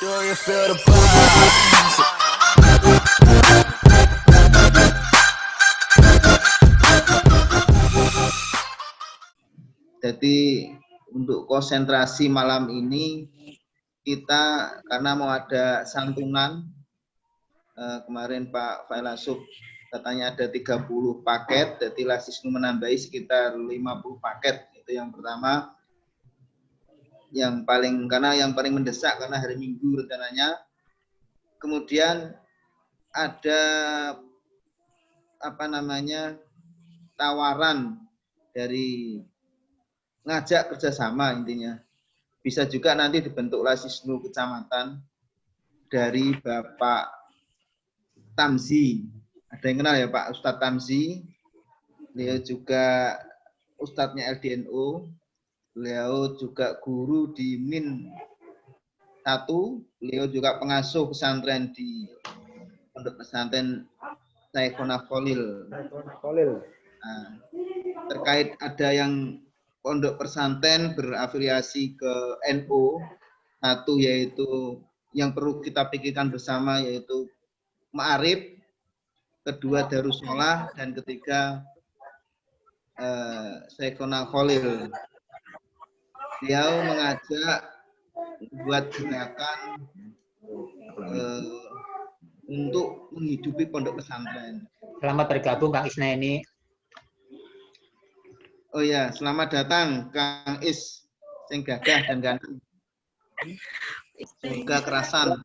Do you feel the vibes? Jadi untuk konsentrasi malam ini kita karena mau ada santunan kemarin Pak Failasuf katanya ada 30 paket, jadi Lasisnu menambahi sekitar 50 paket. Itu yang pertama. Yang paling mendesak karena hari Minggu rencananya. Kemudian ada tawaran dari ngajak kerjasama intinya. Bisa juga nanti dibentuk Lasisnu kecamatan dari Bapak Tamzi. Ada yang kenal ya Pak Ustadz Tamzi? Beliau juga Ustadznya LDNU. Beliau juga guru di Min 1. Beliau juga pengasuh pesantren di Pondok Pesantren Syekhona Khalil. Nah, terkait ada yang pondok pesantren berafiliasi ke NU, satu yaitu yang perlu kita pikirkan bersama yaitu Ma'arif, kedua Darussalah, dan ketiga Syekhona Khalil. Beliau mengajak buat gerakan untuk menghidupi pondok pesantren. Selamat bergabung Kang Isnaini. Oh ya, selamat datang Kang Is, sing gagah dan ganteng. Semoga kerasan.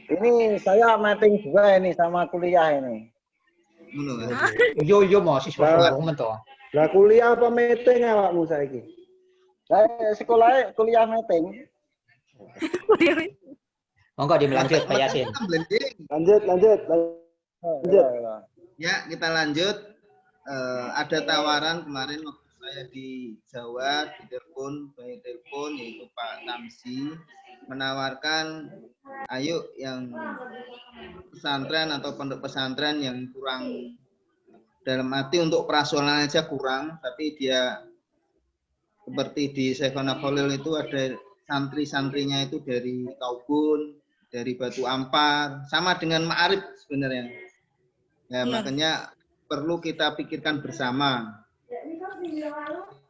Ini saya meeting juga ini sama kuliah ini. Yo mahasiswa komen toh. Lah kuliah apa meeting awakmu saiki? Saya sekolah kuliah meeting. Monggo dilanjut Pak Yasin. Lanjut. Ya, kita lanjut. Ada tawaran kemarin waktu saya di Jawa, di telepon yaitu Pak Tamzi menawarkan, ayo yang pesantren atau pondok pesantren yang kurang, dalam arti untuk operasional aja kurang, tapi dia seperti di Syekhona Khalil itu ada santri-santrinya itu dari Kaubun, dari Batu Ampar, sama dengan Ma'arif sebenarnya. Ya, makanya perlu kita pikirkan bersama.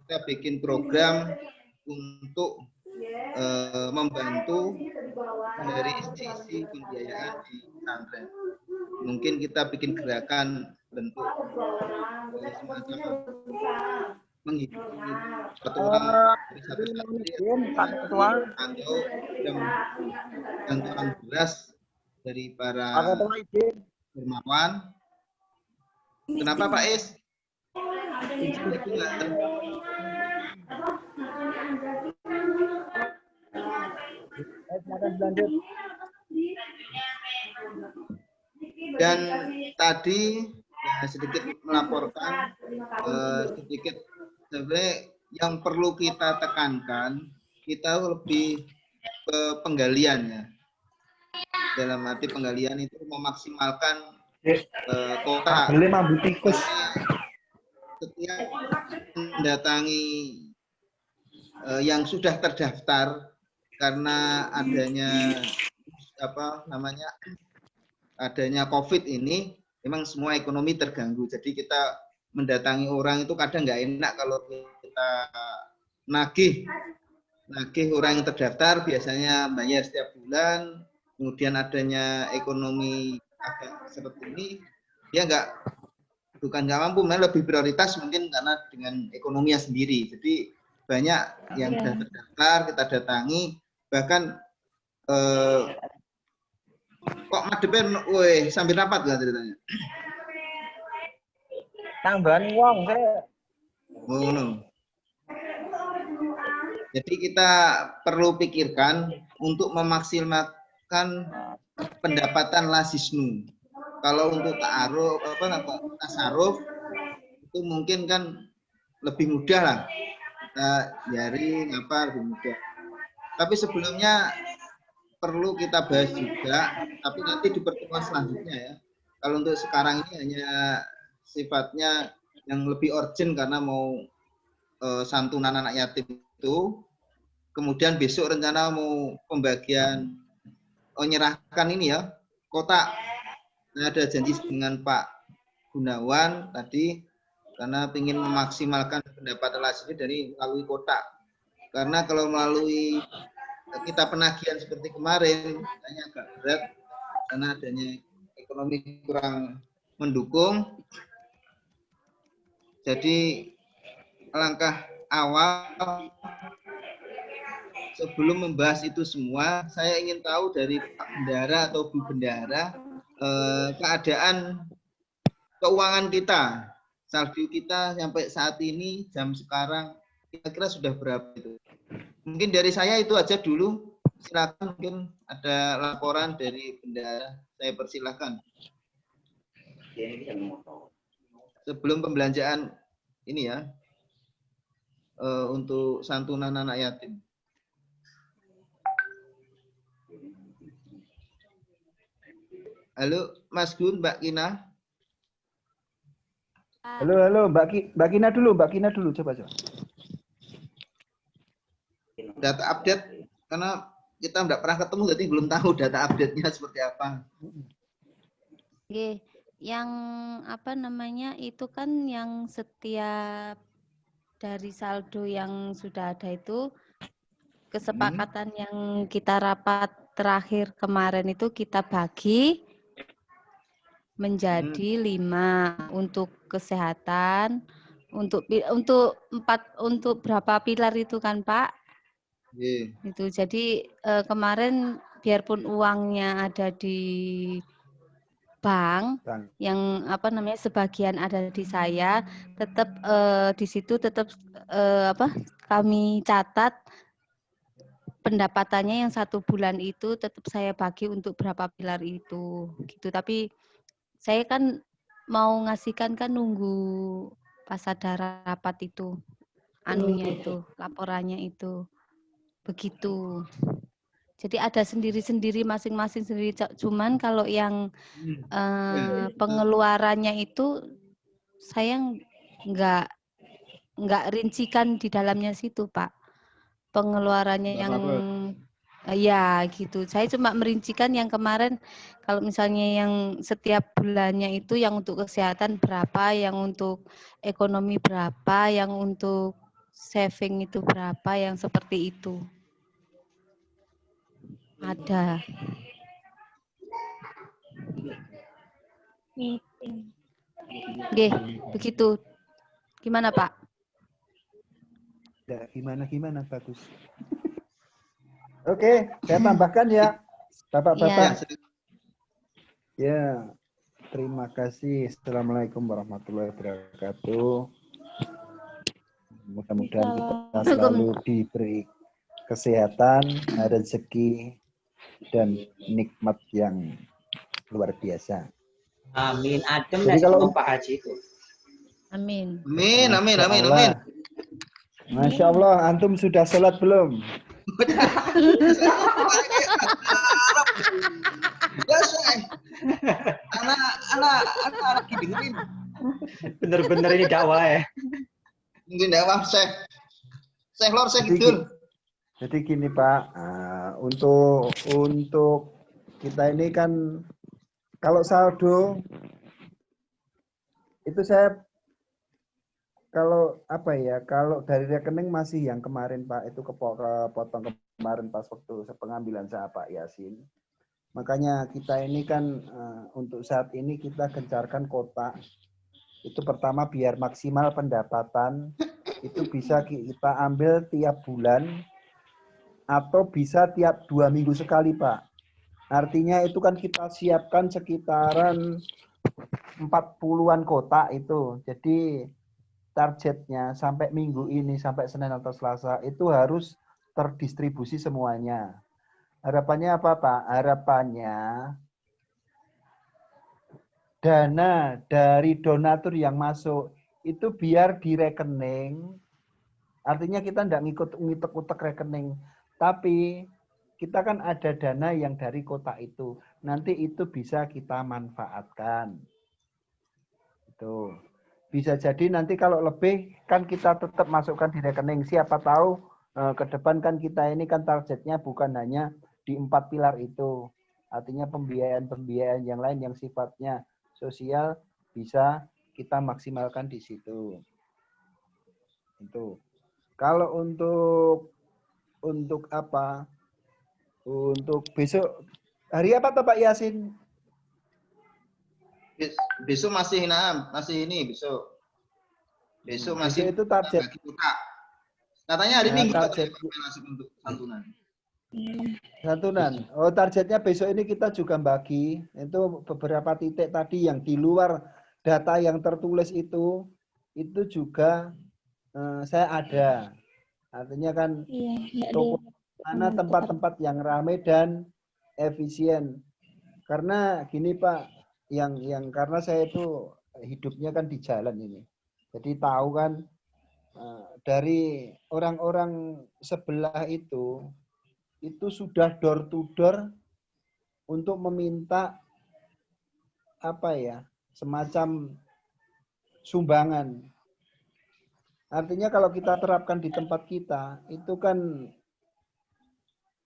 Kita bikin program untuk membantu dari sisi pembiayaan di pesantren. Mungkin kita bikin gerakan bentuk semacam menghidupi satu orang dari satu santri atau bantuan beras dari para dermawan. Kenapa Pak Is? Dan tadi sedikit melaporkan sedikit sebenarnya yang perlu kita tekankan, kita lebih ke penggalian ya. Dalam arti penggalian itu memaksimalkan kota. Setiap mendatangi yang sudah terdaftar karena adanya adanya COVID ini, memang semua ekonomi terganggu. Jadi kita mendatangi orang itu kadang nggak enak kalau kita nagih orang yang terdaftar, biasanya bayar setiap bulan, kemudian adanya ekonomi agak seperti ini, dia bukan nggak mampu, malah lebih prioritas mungkin karena dengan ekonominya sendiri. Jadi banyak yang sudah terdaftar, kita datangi, bahkan kok madepnya, sambil rapat lah ceritanya. Tambahan uang saya. Oh, no. Jadi kita perlu pikirkan untuk memaksimalkan pendapatan Lasisnu. Kalau untuk ta'aruf tasaruf itu mungkin kan lebih mudah lah. Lebih mudah. Tapi sebelumnya perlu kita bahas juga, tapi nanti di pertemuan selanjutnya ya. Kalau untuk sekarang ini hanya sifatnya yang lebih urgent karena mau santunan anak yatim itu. Kemudian besok rencana mau pembagian menyerahkan ini ya, kotak. Saya ada janji dengan Pak Gunawan tadi karena ingin memaksimalkan pendapatan LASID dari melalui kotak. Karena kalau melalui kita penagihan seperti kemarin, kayaknya agak berat karena adanya ekonomi kurang mendukung. Jadi langkah awal sebelum membahas itu semua, saya ingin tahu dari Pak Bendara atau Bu Bendara keadaan keuangan kita, saldo kita sampai saat ini jam sekarang kira-kira sudah berapa itu? Mungkin dari saya itu aja dulu. Silakan, mungkin ada laporan dari Bendara. Saya persilahkan. Sebelum pembelanjaan ini ya, untuk santunan anak yatim. Halo, Mas Gun, Mbak Kina. Halo, Mbak Kina dulu, coba. Data update, karena kita tidak pernah ketemu, jadi belum tahu data update-nya seperti apa. Oke, yang apa namanya itu kan yang setiap dari saldo yang sudah ada itu kesepakatan yang kita rapat terakhir kemarin itu kita bagi menjadi 5 untuk kesehatan, untuk berapa pilar itu kan Pak? Itu jadi kemarin biarpun uangnya ada di bank yang apa namanya sebagian ada di saya, tetap di situ tetap kami catat pendapatannya yang 1 bulan itu tetap saya bagi untuk berapa pilar itu gitu. Tapi saya kan mau ngasihkan kan nunggu pas ada rapat itu anunya itu laporannya itu begitu. Jadi ada sendiri-sendiri masing-masing sendiri. Cuman kalau yang pengeluarannya itu saya nggak rincikan di dalamnya situ Pak. Pengeluarannya yang ya gitu. Saya cuma merincikan yang kemarin kalau misalnya yang setiap bulannya itu yang untuk kesehatan berapa, yang untuk ekonomi berapa, yang untuk saving itu berapa, yang seperti itu. Ada. Oke, begitu. Gimana Pak? Ya, gimana bagus. Oke, saya tambahkan ya, Bapak-bapak. Ya, terima kasih. Assalamualaikum warahmatullahi wabarakatuh. Mudah-mudahan kita selalu diberi kesehatan, rezeki, dan nikmat yang luar biasa. Amin. Adem Jadi kalau Pak Haji itu. Amin. Amin. Masya Allah, antum sudah sholat belum? Anak lagi dengerin. Bener-bener ini dakwah ya. Mungkin dakwah Syekh Lor, Syekh Kidul. Jadi gini Pak, untuk kita ini kan kalau saldo itu saya kalau dari rekening masih yang kemarin Pak itu kepotong kemarin pas waktu pengambilan saya Pak Yasin. Makanya kita ini kan untuk saat ini kita gencarkan kotak. Itu pertama biar maksimal pendapatan itu bisa kita ambil tiap bulan atau bisa tiap 2 minggu sekali Pak. Artinya itu kan kita siapkan sekitaran 40-an kotak itu. Jadi targetnya sampai minggu ini, sampai Senin atau Selasa, itu harus terdistribusi semuanya. Harapannya apa, Pak? Harapannya dana dari donatur yang masuk itu biar di rekening, artinya kita tidak ngitek-utek rekening, tapi kita kan ada dana yang dari kotak itu. Nanti itu bisa kita manfaatkan. Itu. Bisa jadi nanti kalau lebih kan kita tetap masukkan di rekening. Siapa tahu ke depan kan kita ini kan targetnya bukan hanya di 4 pilar itu. Artinya pembiayaan-pembiayaan yang lain yang sifatnya sosial bisa kita maksimalkan di situ. Itu. Kalau untuk apa? Untuk besok hari apa Pak Yasin? Besok masih ini besok. Besok masih Besok itu target. bagi kotak. Katanya hari Nah, Minggu target untuk santunan. santunan. Oh, targetnya besok ini kita juga bagi itu beberapa titik tadi yang di luar data yang tertulis itu juga saya ada. Artinya kan toko mana tempat-tempat yang ramai dan efisien. Karena gini Pak, yang karena saya itu hidupnya kan di jalan ini. Jadi tahu kan dari orang-orang sebelah itu sudah door to door untuk meminta apa ya, semacam sumbangan. Artinya kalau kita terapkan di tempat kita, itu kan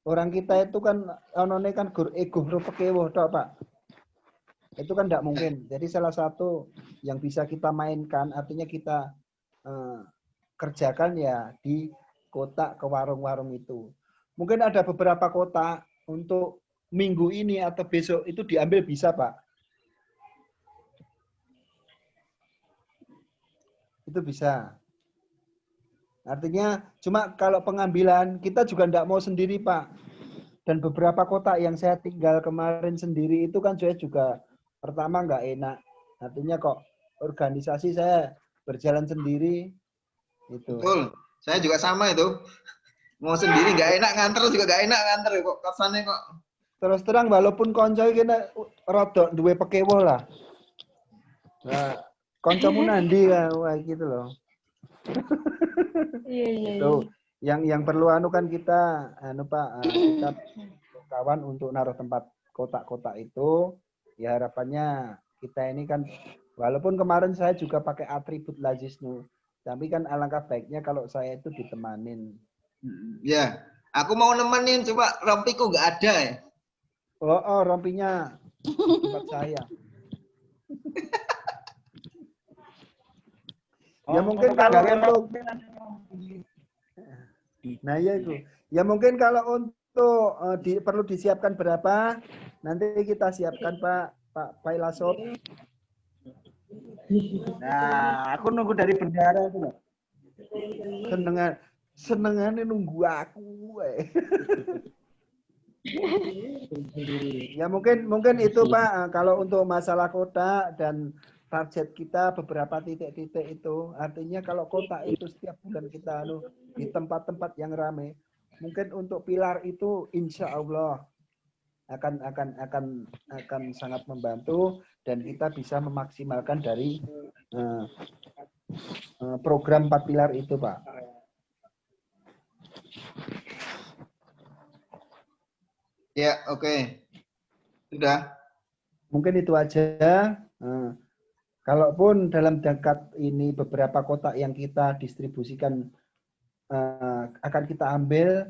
orang kita itu kan onone kan ego pekewo tok, Pak. Itu kan tidak mungkin. Jadi salah satu yang bisa kita mainkan, artinya kita kerjakan ya di kota ke warung-warung itu. Mungkin ada beberapa kota untuk minggu ini atau besok itu diambil bisa, Pak. Itu bisa. Artinya cuma kalau pengambilan kita juga tidak mau sendiri, Pak. Dan beberapa kota yang saya tinggal kemarin sendiri itu kan saya juga pertama nggak enak. Artinya kok organisasi saya berjalan sendiri. Itu. Betul. Saya juga sama itu. Mau sendiri nggak enak, nganter juga nggak enak nganter kok kesannya kok. Terus terang walaupun konco kena rodok duwe pekewoh lah. Nah, koncomu nandi kan wah gitu loh. Iya. Tuh, yang perlu kan kita Pak kita kawan untuk naruh tempat kotak-kotak itu ya harapannya kita ini kan walaupun kemarin saya juga pakai atribut Lazisnu, tapi kan alangkah baiknya kalau saya itu ditemanin. Ya, aku mau nemenin coba rompiku nggak ada ya. Oh, rompinya tempat saya. Ya mungkin kalau untuk nah ya itu. Ya mungkin kalau untuk perlu disiapkan berapa nanti kita siapkan Pak Pailasop. Nah, aku nunggu dari bendara itu. Senengannya nunggu aku. Ya mungkin itu Pak kalau untuk masalah kota dan target kita beberapa titik-titik itu artinya kalau kota itu setiap bulan kita di tempat-tempat yang ramai mungkin untuk pilar itu insya Allah akan sangat membantu dan kita bisa memaksimalkan dari program 4 pilar itu Pak. Ya, oke. Sudah. Mungkin itu aja. Kalaupun dalam dekat ini beberapa kotak yang kita distribusikan akan kita ambil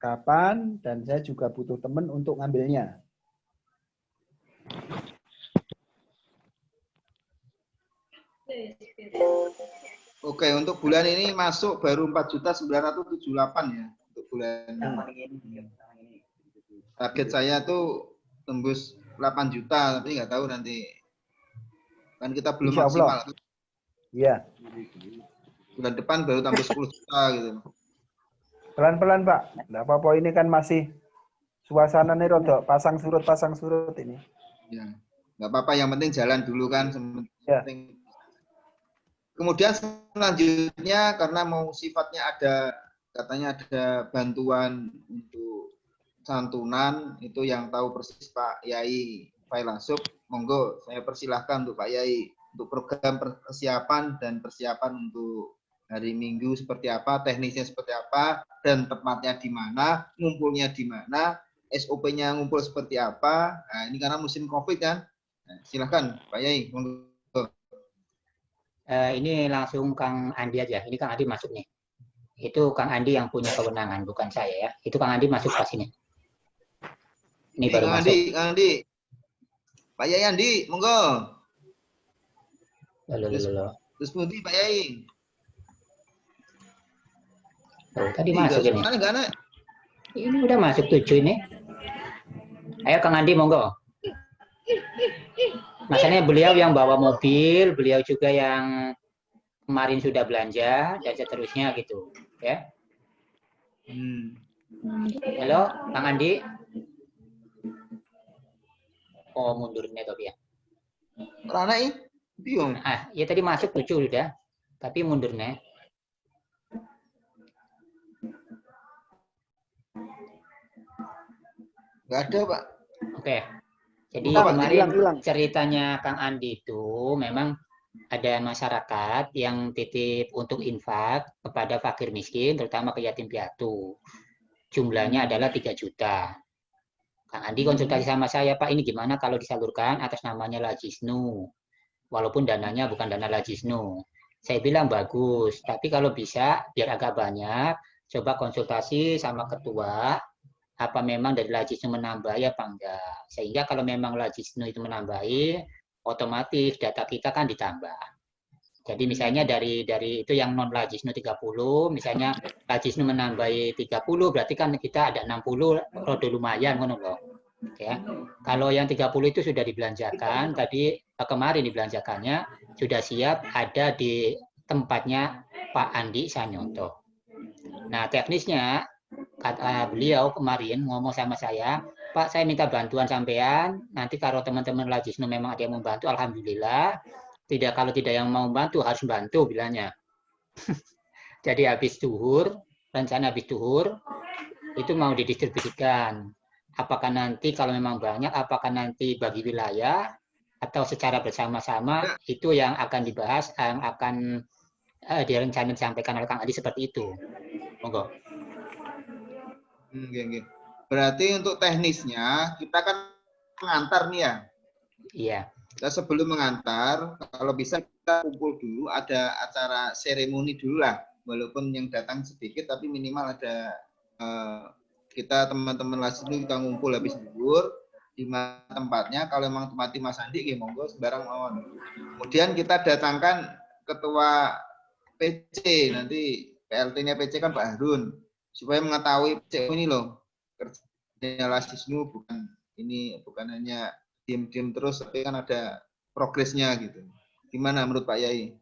kapan dan saya juga butuh teman untuk ngambilnya. Oke, untuk bulan ini masuk baru 4.978 ya untuk bulan. Target saya tuh tembus 8 juta, tapi nggak tahu nanti. Kan kita belum maksimal. Iya. Bulan depan baru tambah 10 juta gitu. Pelan-pelan Pak. Nggak apa-apa ini kan masih suasananya rodok pasang surut ini. Ya, nggak apa-apa. Yang penting jalan dulu kan. Ya. Kemudian selanjutnya karena mau sifatnya katanya ada bantuan untuk santunan itu yang tahu persis Pak Yai Failasop, monggo saya persilahkan untuk Pak Yai untuk program persiapan dan persiapan untuk hari Minggu seperti apa, teknisnya seperti apa, dan tempatnya di mana, ngumpulnya di mana, SOP-nya ngumpul seperti apa. Nah, ini karena musim COVID kan. Nah, silahkan Pak Yai, monggo. Ini langsung Kang Andi aja. Ini Kang Andi masuk nih. Itu Kang Andi yang punya kewenangan, bukan saya ya. Itu Kang Andi masuk pas ini. Ini baru Kang masuk. Andi, Kang Andi. Pak Yai Andi, monggo. Loh. Terus pundi Pak Yai? Oh, tadi Ih, masuk nggak ini. suaranya nggak ada. Ini udah masuk 7 ini. Ayo Kang Andi, monggo. Masalahnya beliau yang bawa mobil, beliau juga yang kemarin sudah belanja, dan seterusnya gitu. Ya. Halo, Kang Andi. Oh, mundurnya tapi ya. Rana ini, bingung. Ya tadi masuk 7 udah, tapi mundurnya. Nggak ada, Pak. Oke. Jadi Apa, kemarin hilang. ceritanya Kang Andi itu memang ada masyarakat yang titip untuk infak kepada fakir miskin, terutama ke yatim piatu. Jumlahnya adalah 3 juta. Kang Andi konsultasi sama saya, Pak, ini gimana kalau disalurkan atas namanya Lajisnu? Walaupun dananya bukan dana Lajisnu. Saya bilang bagus, tapi kalau bisa biar agak banyak, coba konsultasi sama ketua, apa memang dari Lajisnu menambahi apa enggak. Sehingga kalau memang Lajisnu itu menambahi, otomatis data kita kan ditambah. Jadi misalnya dari itu yang non Lajisnu 30, misalnya Lajisnu menambahi 30, berarti kan kita ada 60, rada lumayan kan loh. Ya. Kalau yang 30 itu sudah dibelanjakan, tadi kemarin dibelanjakannya sudah siap ada di tempatnya Pak Andi Sanyoto. Nah, teknisnya kata beliau kemarin ngomong sama saya, Pak, saya minta bantuan sampean, nanti kalau teman-teman Lajisnu memang ada yang membantu, alhamdulillah. Kalau tidak yang mau bantu harus bantu bilangnya. Jadi habis duhur, rencana habis duhur itu mau didistribusikan. Apakah nanti kalau memang banyak, apakah nanti bagi wilayah atau secara bersama-sama itu yang akan dibahas, yang akan direncanakan disampaikan oleh Kang Adi seperti itu. Monggo. Berarti untuk teknisnya kita kan mengantar nih ya. Iya. Kita sebelum mengantar, kalau bisa kita kumpul dulu, ada acara seremoni dulu lah. Walaupun yang datang sedikit, tapi minimal ada kita teman-teman Lajisnu kita ngumpul habis libur di mana tempatnya. Kalau memang tempatnya Mas Andi, ya monggo sembarang mawon. Kemudian kita datangkan ketua PC, nanti PLT-nya PC kan Pak Harun, supaya mengetahui PC ini loh kerjanya Lajisnu bukan hanya diem-diem terus, tapi kan ada progresnya gitu. Gimana menurut Pak Yai?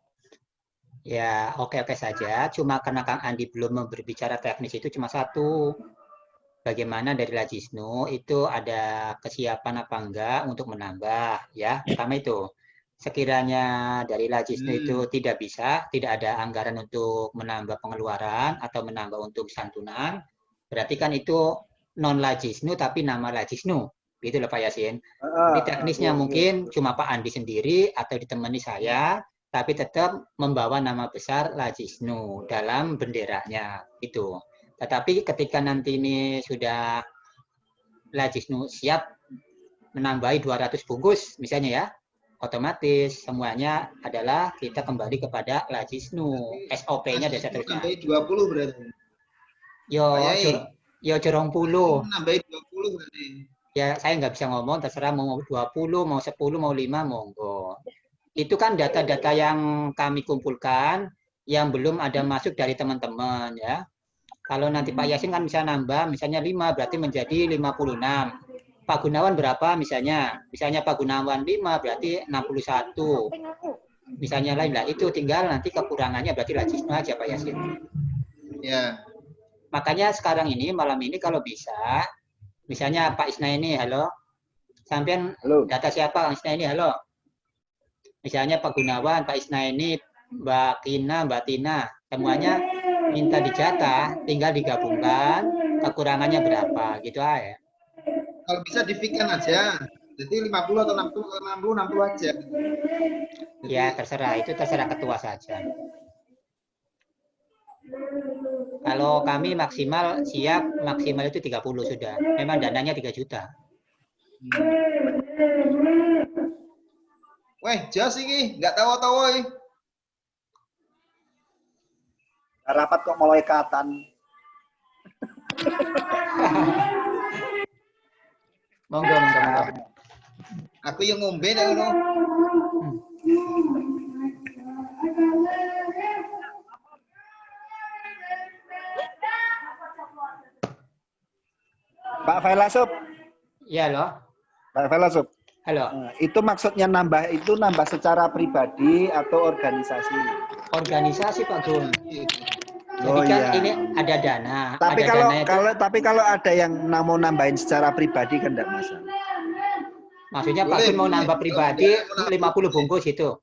Ya, oke-oke saja. Cuma karena Kang Andi belum berbicara teknis itu cuma satu. Bagaimana dari Lajisnu itu ada kesiapan apa enggak untuk menambah, ya. Pertama itu. Sekiranya dari Lajisnu itu tidak bisa, tidak ada anggaran untuk menambah pengeluaran atau menambah untuk santunan, berarti kan itu non Lajisnu tapi nama Lajisnu. Gitu loh Pak Yasin. Jadi teknisnya mungkin cuma Pak Andi sendiri atau ditemani saya, tapi tetap membawa nama besar Lajisnu dalam benderanya itu. Tetapi ketika nanti ini sudah Lajisnu siap menambahi 200 bungkus misalnya ya, otomatis semuanya adalah kita kembali kepada Lajisnu. SOP-nya dan seterusnya. Nambahi 20 berarti. Yo jorong puluh. Nambahi 20 berarti. Ya, saya nggak bisa ngomong, terserah mau 20, mau 10, mau 5, monggo. Itu kan data-data yang kami kumpulkan, yang belum ada masuk dari teman-teman, ya. Kalau nanti Pak Yasin kan bisa nambah, misalnya 5, berarti menjadi 56. Pak Gunawan berapa misalnya? Misalnya Pak Gunawan 5, berarti 61. Misalnya lain lah, itu tinggal nanti kekurangannya berarti Lajisnu aja Pak Yasin. Ya. Makanya sekarang ini, malam ini kalau bisa, misalnya Pak Isnaini, halo. Sampean data siapa Pak Isnaini, halo. Misalnya Pak Gunawan, Pak Isnaini, Mbak Kina, Mbak Tina, semuanya minta dijatah, tinggal digabungkan, kekurangannya berapa, gitu aja. Kalau bisa difikirkan aja. Jadi 50 atau 60 aja. Jadi, ya, terserah, itu terserah ketua saja. Kalau kami maksimal siap, maksimal itu 30 sudah. Memang dananya 3 juta. Weh, jas iki, nggak tahu-tahu. Rapat kok mulai katan. Monggo, monggo, monggo. Aku yang ngombe nek ngono. Pak Failasub, Ya loh. Pak Failasub. Halo. Itu maksudnya nambah itu nambah secara pribadi atau organisasi? Organisasi Pak Gun. Jadi Oh, kan iya. ini ada dana. Tapi ada kalau dana itu, tapi kalau ada yang mau nambahin secara pribadi kan enggak masalah. maksudnya Pak Boleh, Gun mau boleh. nambah pribadi 50 bungkus itu.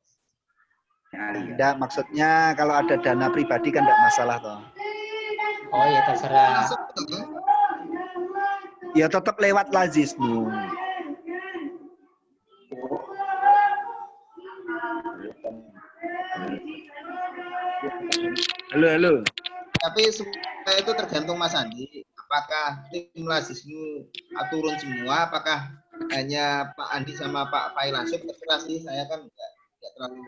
Enggak, maksudnya kalau ada dana pribadi kan enggak masalah toh. Oh ya terserah. Masuk tuh. Ya tetap lewat Lazisnu. Halo, halo. Tapi supaya itu tergantung Mas Andi. Apakah tim Lazisnu turun semua? Apakah hanya Pak Andi sama Pak Failasub? Terserah sih. Saya kan nggak terlalu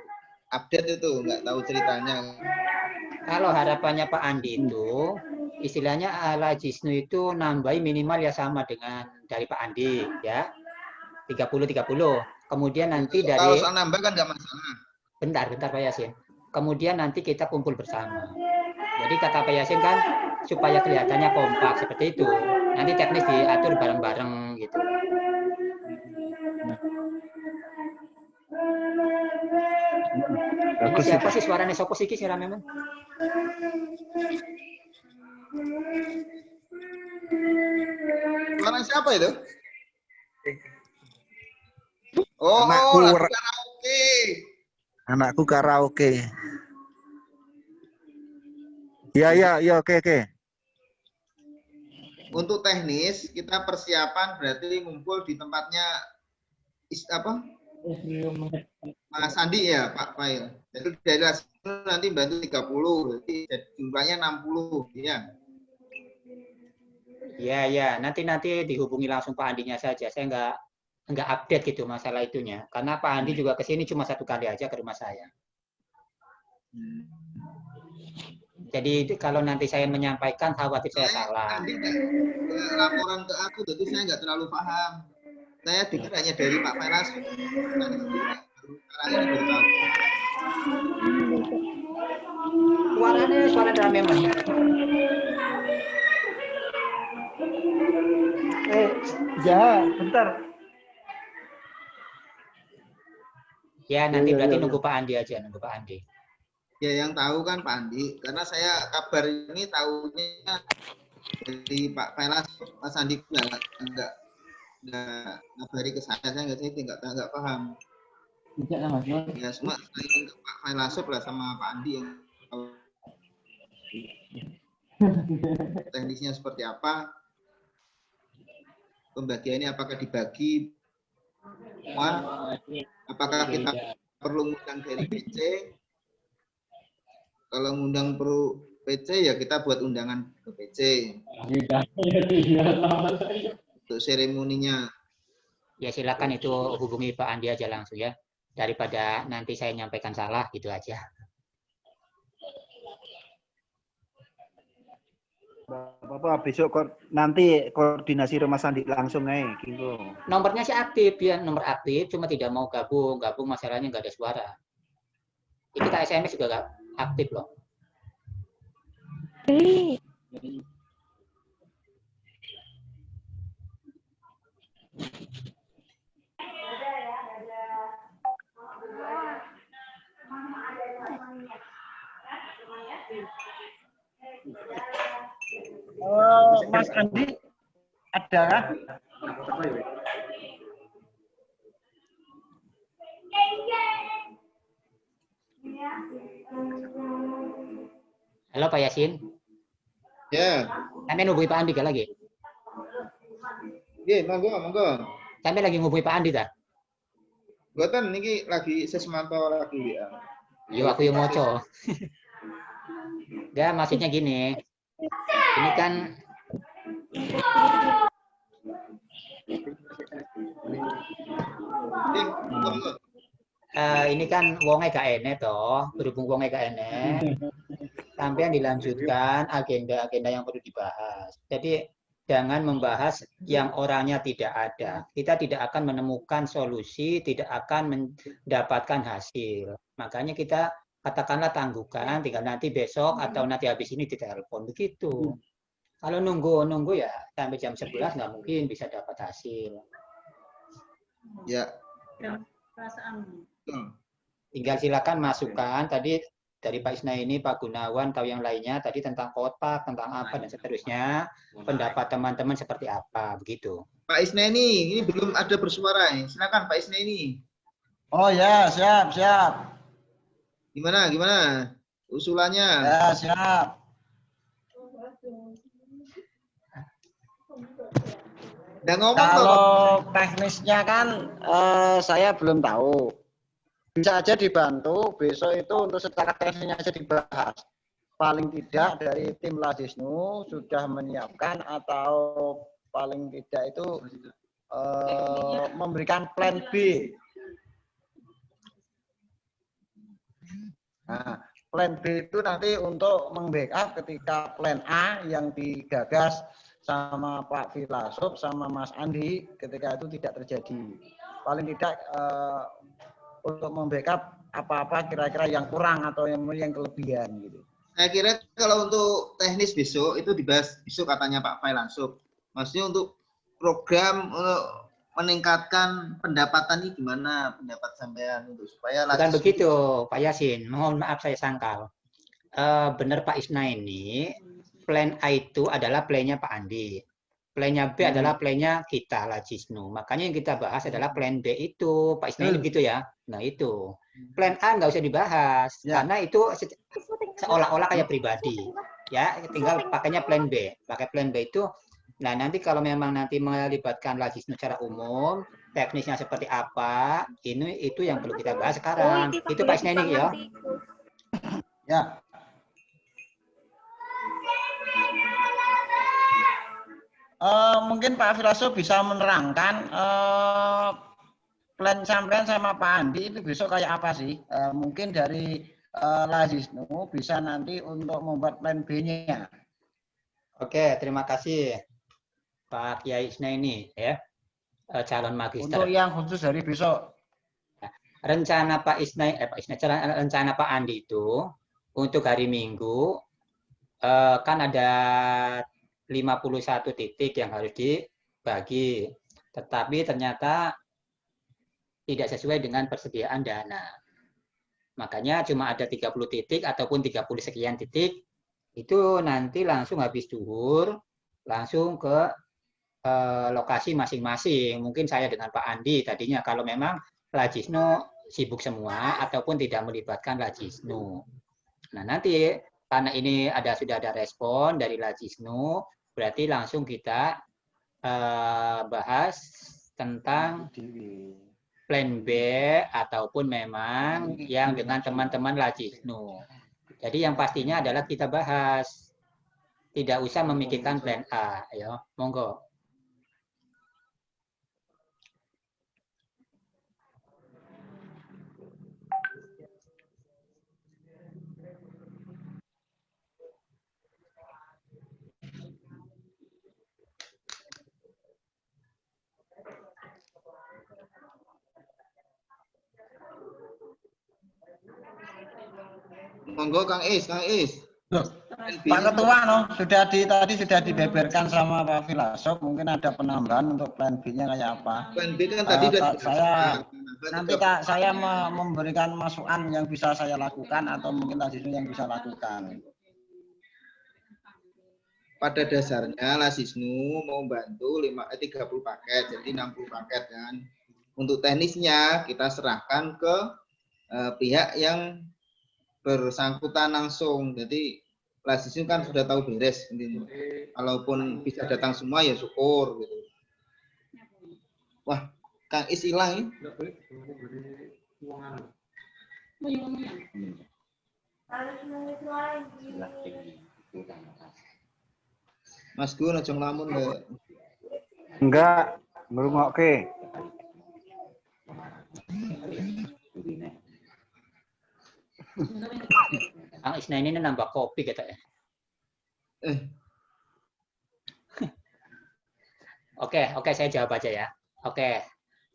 update itu, nggak tahu ceritanya. Kalau harapannya Pak Andi itu, istilahnya Lazisnu itu nambahi minimal ya sama dengan dari Pak Andi ya. 30-30. Kemudian nanti Kalau dari soal nambah kan nggak masalah. bentar Pak Yasin. Kemudian nanti kita kumpul bersama. Jadi kata Pak Yasin kan supaya kelihatannya kompak seperti itu. Nanti teknis diatur bareng-bareng gitu. Ini Bagus siapa itu. sih suaranya sopo siki sih memang? Suara siapa itu? Oh, Anakku, lagu karaoke. Anakku karaoke. Ya, oke. Untuk teknis kita persiapan berarti ngumpul di tempatnya apa? Mas Andi ya Pak Fail. Jadi dari hasil nanti bantu 30, berarti jumlahnya 60 ya. Ya. Nanti dihubungi langsung Pak Andinya saja. Saya nggak update gitu masalah itunya. Karena Pak Andi juga kesini cuma 1 kali aja ke rumah saya. Jadi kalau nanti saya menyampaikan khawatir saya salah. Andi laporan ke aku, jadi saya nggak terlalu paham. Saya dengar hanya dari Pak Feras. Sekarang ini baru tahu. Suara dalam memang. Ya, bentar. Ya, nanti berarti nunggu Pak Andi aja, nunggu Pak Andi. Ya yang tahu kan Pak Andi, karena saya kabar ini tahunya dari Pak Felas, Mas Andi nggak ngabari ke saya nggak paham. Ya semua selain ke Pak Felasub lah sama Pak Andi yang tahu teknisnya seperti apa, pembagiannya apakah dibagi semua, apakah kita perlu ngundang dari PC. Kalau ngundang perlu PC ya kita buat undangan ke PC. Untuk seremoninya. Ya silakan itu hubungi Pak Andi aja langsung ya. Daripada nanti saya nyampaikan salah gitu aja. Bapak besok nanti koordinasi rumah Sandi langsung gitu. Nomornya sih aktif ya, nomor aktif, cuma tidak mau gabung masalahnya nggak ada suara. Ini kita SMS juga nggak aktif loh. Mas Andi ada? Halo Pak Yasin. Ya. Sampai nungguin Pak Andi lagi. Oke, monggo. Sampai lagi ngubungi Pak Andi dah. Goten niki lagi sesmanto lagi ya. Yo aku yang moco. Enggak, maksudnya gini. Ini kan ini kan wonge gak enek toh, berhubung wonge gak enek. Sampai dilanjutkan agenda-agenda yang perlu dibahas. Jadi jangan membahas yang orangnya tidak ada. Kita tidak akan menemukan solusi, tidak akan mendapatkan hasil. Makanya kita katakanlah tangguhkan, tinggal nanti besok atau nanti habis ini ditelepon, begitu. Kalau nunggu ya sampai jam 11 nggak mungkin bisa dapat hasil. Ya. Tinggal silakan masukkan tadi dari Pak Isna ini, Pak Gunawan, atau yang lainnya tadi tentang kotak, tentang apa dan seterusnya. Pendapat teman-teman seperti apa, begitu. Pak Isna ini belum ada bersuara. Silakan Pak Isna ini. Oh ya, siap. Gimana? Usulannya? Ya, siap. Udah ngomong Kalau teknisnya kan saya belum tahu. Bisa aja dibantu besok itu untuk secara teknisnya aja dibahas. Paling tidak dari tim Lazisnu sudah menyiapkan atau paling tidak itu memberikan plan B. Nah, plan B itu nanti untuk membackup ketika plan A yang digagas sama Pak Filasop sama Mas Andi ketika itu tidak terjadi. Paling tidak untuk membackup apa-apa kira-kira yang kurang atau yang kelebihan gitu. Saya kira kalau untuk teknis besok itu dibahas besok katanya Pak Filasop. Maksudnya untuk program meningkatkan pendapatan ini gimana pendapat sampean untuk supaya bukan begitu Pak Yasin, mohon maaf saya sangkal. Benar Pak Isna ini plan A itu adalah plannya Pak Andi, plannya B adalah plannya kita Lazisnu. Makanya yang kita bahas adalah plan B itu Pak Isna ini begitu ya. Nah itu plan A nggak usah dibahas karena itu seolah-olah kayak pribadi ya, tinggal pakainya plan B. Pakai plan B itu. Nah, nanti kalau memang nanti melibatkan Lazisnu secara umum, teknisnya seperti apa, itu yang perlu kita bahas sekarang. Itu Pak Isna ini ya. Ya. Mungkin Pak Filasop bisa menerangkan plan sampean sama Pak Andi itu besok kayak apa sih? Mungkin dari Lazisnu bisa nanti untuk membuat plan B-nya. Oke, terima kasih Pak Kiai Isna ini ya, calon magister. Untuk yang khusus hari besok. Rencana Pak Isna, rencana Pak Andi itu untuk hari Minggu kan ada 51 titik yang harus dibagi, tetapi ternyata tidak sesuai dengan persediaan dana. Makanya cuma ada 30 titik ataupun 30 sekian titik, itu nanti langsung habis zuhur, langsung ke lokasi masing-masing. Mungkin saya dengan Pak Andi tadinya kalau memang Lazisnu sibuk semua ataupun tidak melibatkan Lazisnu. Nah nanti karena ini sudah ada respon dari Lazisnu, berarti langsung kita bahas tentang plan B ataupun memang yang dengan teman-teman Lazisnu. Jadi yang pastinya adalah kita bahas, tidak usah memikirkan plan A. Ya, monggo. Monggo Kang Is. Loh, Pak Ketua tadi sudah dibeberkan sama Pak Filasop, mungkin ada penambahan untuk plan B-nya kayak apa. Plan B kan tadi saya memberikan masukan yang bisa saya lakukan atau mungkin Lazisnu yang bisa lakukan. Pada dasarnya Lazisnu mau bantu 30 paket, jadi 60 paket kan. Untuk teknisnya kita serahkan ke pihak yang bersangkutan langsung. Jadi Lazisnu kan sudah tahu beres. Kalaupun bisa datang semua ya syukur gitu. Wah, Kang Is hilang ya? Mas Gun aja ngelamun enggak? Enggak, ngrungokke. Kang Isna ini nambah kopi katanya. Oke, saya jawab aja ya. Oke,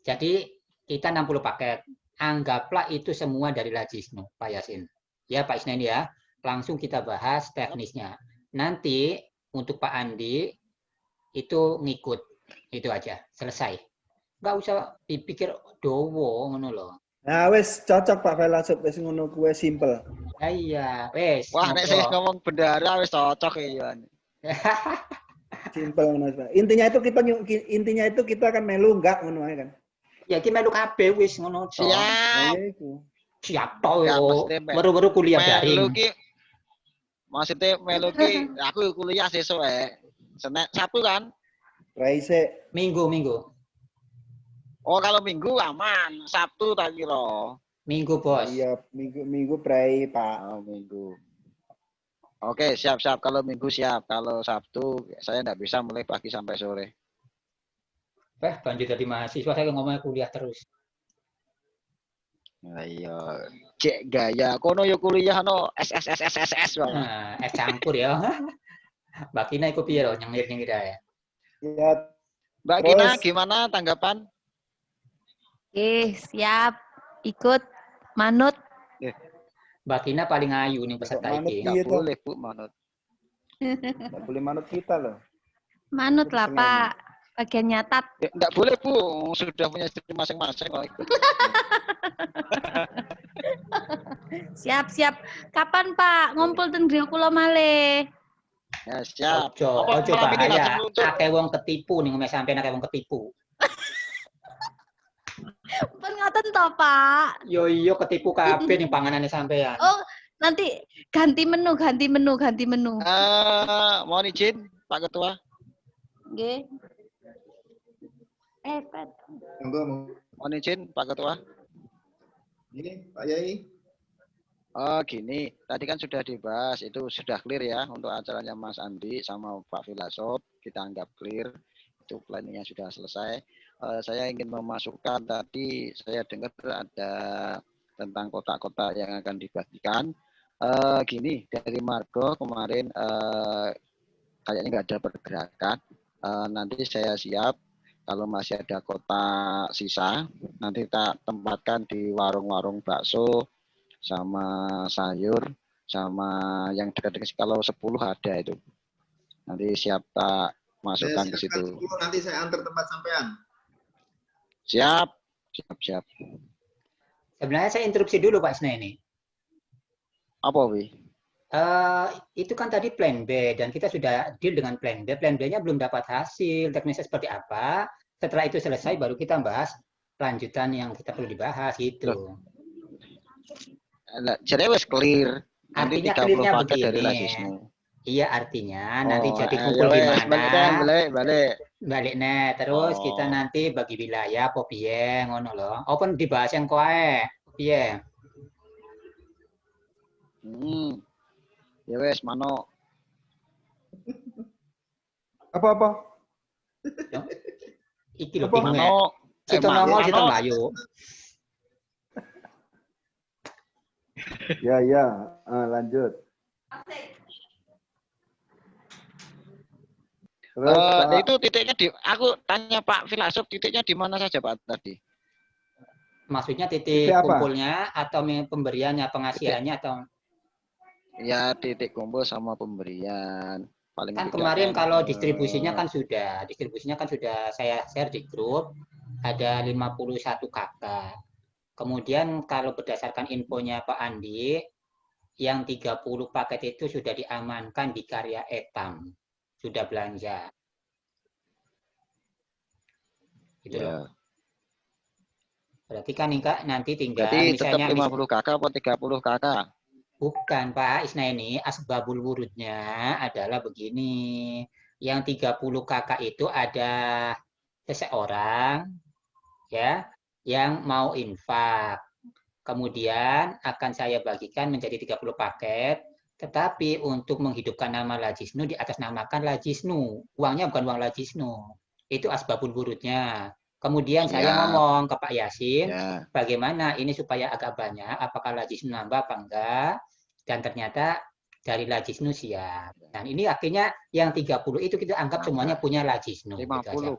jadi kita 60 paket. Anggaplah itu semua dari Lajisnu, Pak Yasin. Ya, Pak Isnaini ya. Langsung kita bahas teknisnya. Nanti untuk Pak Andi itu ngikut. Itu aja, selesai. Nggak usah dipikir dowo ngono loh. Nah, wes cocok Pak Filasuf, wes ngono kuwe simple. Iya, wes. Wah, nek saya ngobrol. ngomong bendara wis cocok ya. Simple ngono, Pak. Intinya itu kita kan melu enggak ngono ae kan. Ya ki melu kabeh wis ngono to. Nah, Siap. iya iku. Siap to Ya, yo. maksudnya Baru-baru kuliah Melu daring. ki maksudnya melu ki aku kuliah sesuk Senin Sabtu kan? Raise Minggu. Oh, kalau Minggu aman, Sabtu tak kira. Minggu, Bos. iya minggu prai Pak. Oh, Minggu. Oke, siap. Kalau Minggu siap. Kalau Sabtu saya enggak bisa mulai pagi sampai sore. Banjir dari mahasiswa saya ngomongnya kuliah terus. Nah, iya. Cek gaya. Kono yo kuliah no SSSSSS Bang. Nah, campur ya. Mbak Kina ikut piye lho nyengir-nyengir ae. Ya, Mbak Terus? Kina gimana tanggapan? Siap. Ikut manut. Mbak Kina paling ayu nih peserta manut iki. Iya, Enggak toh. boleh, Bu, manut. enggak boleh manut kita loh. Manut lah, Setengah Pak. Bagian nyatat. Enggak boleh, Bu. Sudah punya istri masing-masing kok. Siap. Kapan, Pak? Ngumpul ten griya kula malih. Ya, siap. Ojo malam ini langsung bahaya. meluncur? Akeh wong ketipu nih ngomong sampean akeh wong ketipu. Pun ngoten to, Pak. Yo iya ketipu kabeh ning panganane sampean. Oh, nanti ganti menu. Mohon izin, Pak Ketua. Nggih. Pat. Monggo. Mohon izin, Pak Ketua. Ini Pak Yai. Oh, gini. Tadi kan sudah dibahas. Itu sudah clear ya untuk acaranya Mas Andi sama Pak Filasop. Kita anggap clear. Itu planningnya sudah selesai. Saya ingin memasukkan tadi, saya dengar ada tentang kotak-kotak yang akan dibagikan. Gini, dari Margo kemarin kayaknya nggak ada pergerakan. Nanti saya siap. Kalau masih ada kotak sisa, nanti kita tempatkan di warung-warung bakso, sama sayur, sama yang dekat-dekat. Kalau 10 ada itu. Nanti siap tak masukkan ke situ. Nanti saya antar tempat sampean. Siap. Sebenarnya saya interupsi dulu Pak Isnaini. Apa, Wi? Itu kan tadi plan B dan kita sudah deal dengan plan B. Plan B-nya belum dapat hasil, teknisnya seperti apa. Setelah itu selesai baru kita bahas lanjutan yang kita perlu dibahas gitu. Jadi wes clear. Nanti Artinya 30 clear-nya paket dari begini. Lajisnu. Iya artinya nanti jadi ya kumpul di wes, mana? Balik. Balik nih, terus Oh. kita nanti bagi wilayah apa piye ngono lho. Open dibahas yang koe. Piye? Ya wes, mano. Apa? Iki lho Apa, bingung ya. Mano. Situ nongol, situ Mano. melayu. Ya. Lanjut. Terus Pak, Itu titiknya aku tanya Pak Filasop, titiknya di mana saja Pak tadi? Maksudnya Titik titik apa? kumpulnya atau pemberiannya, pengasihannya atau Ya, titik kumpul sama pemberian. Paling kan tidak kemarin kan, kalau distribusinya kan sudah saya share di grup ada 51 kakak. Kemudian kalau berdasarkan infonya Pak Andi yang 30 paket itu sudah diamankan di Karya Etam. Sudah belanja. Gitu ya. loh. Berarti kan nanti tinggal Berarti tetap misalnya 50 kakak atau 30 kakak? bukan Pak Isnaini, asbabul wurudnya adalah begini. Yang 30 kakak itu ada seseorang ya yang mau infak. Kemudian akan saya bagikan menjadi 30 paket, tetapi untuk menghidupkan nama Lajisnu diatasnamakan Lajisnu. Uangnya bukan uang Lajisnu. Itu asbabul wurudnya. Kemudian saya ngomong ke Pak Yasin, bagaimana ini supaya agak banyak, apakah Lajisnu nambah apa enggak? Dan ternyata dari Lajisnu siap. Dan ini akhirnya yang 30 itu kita anggap semuanya punya Lajisnu. 50.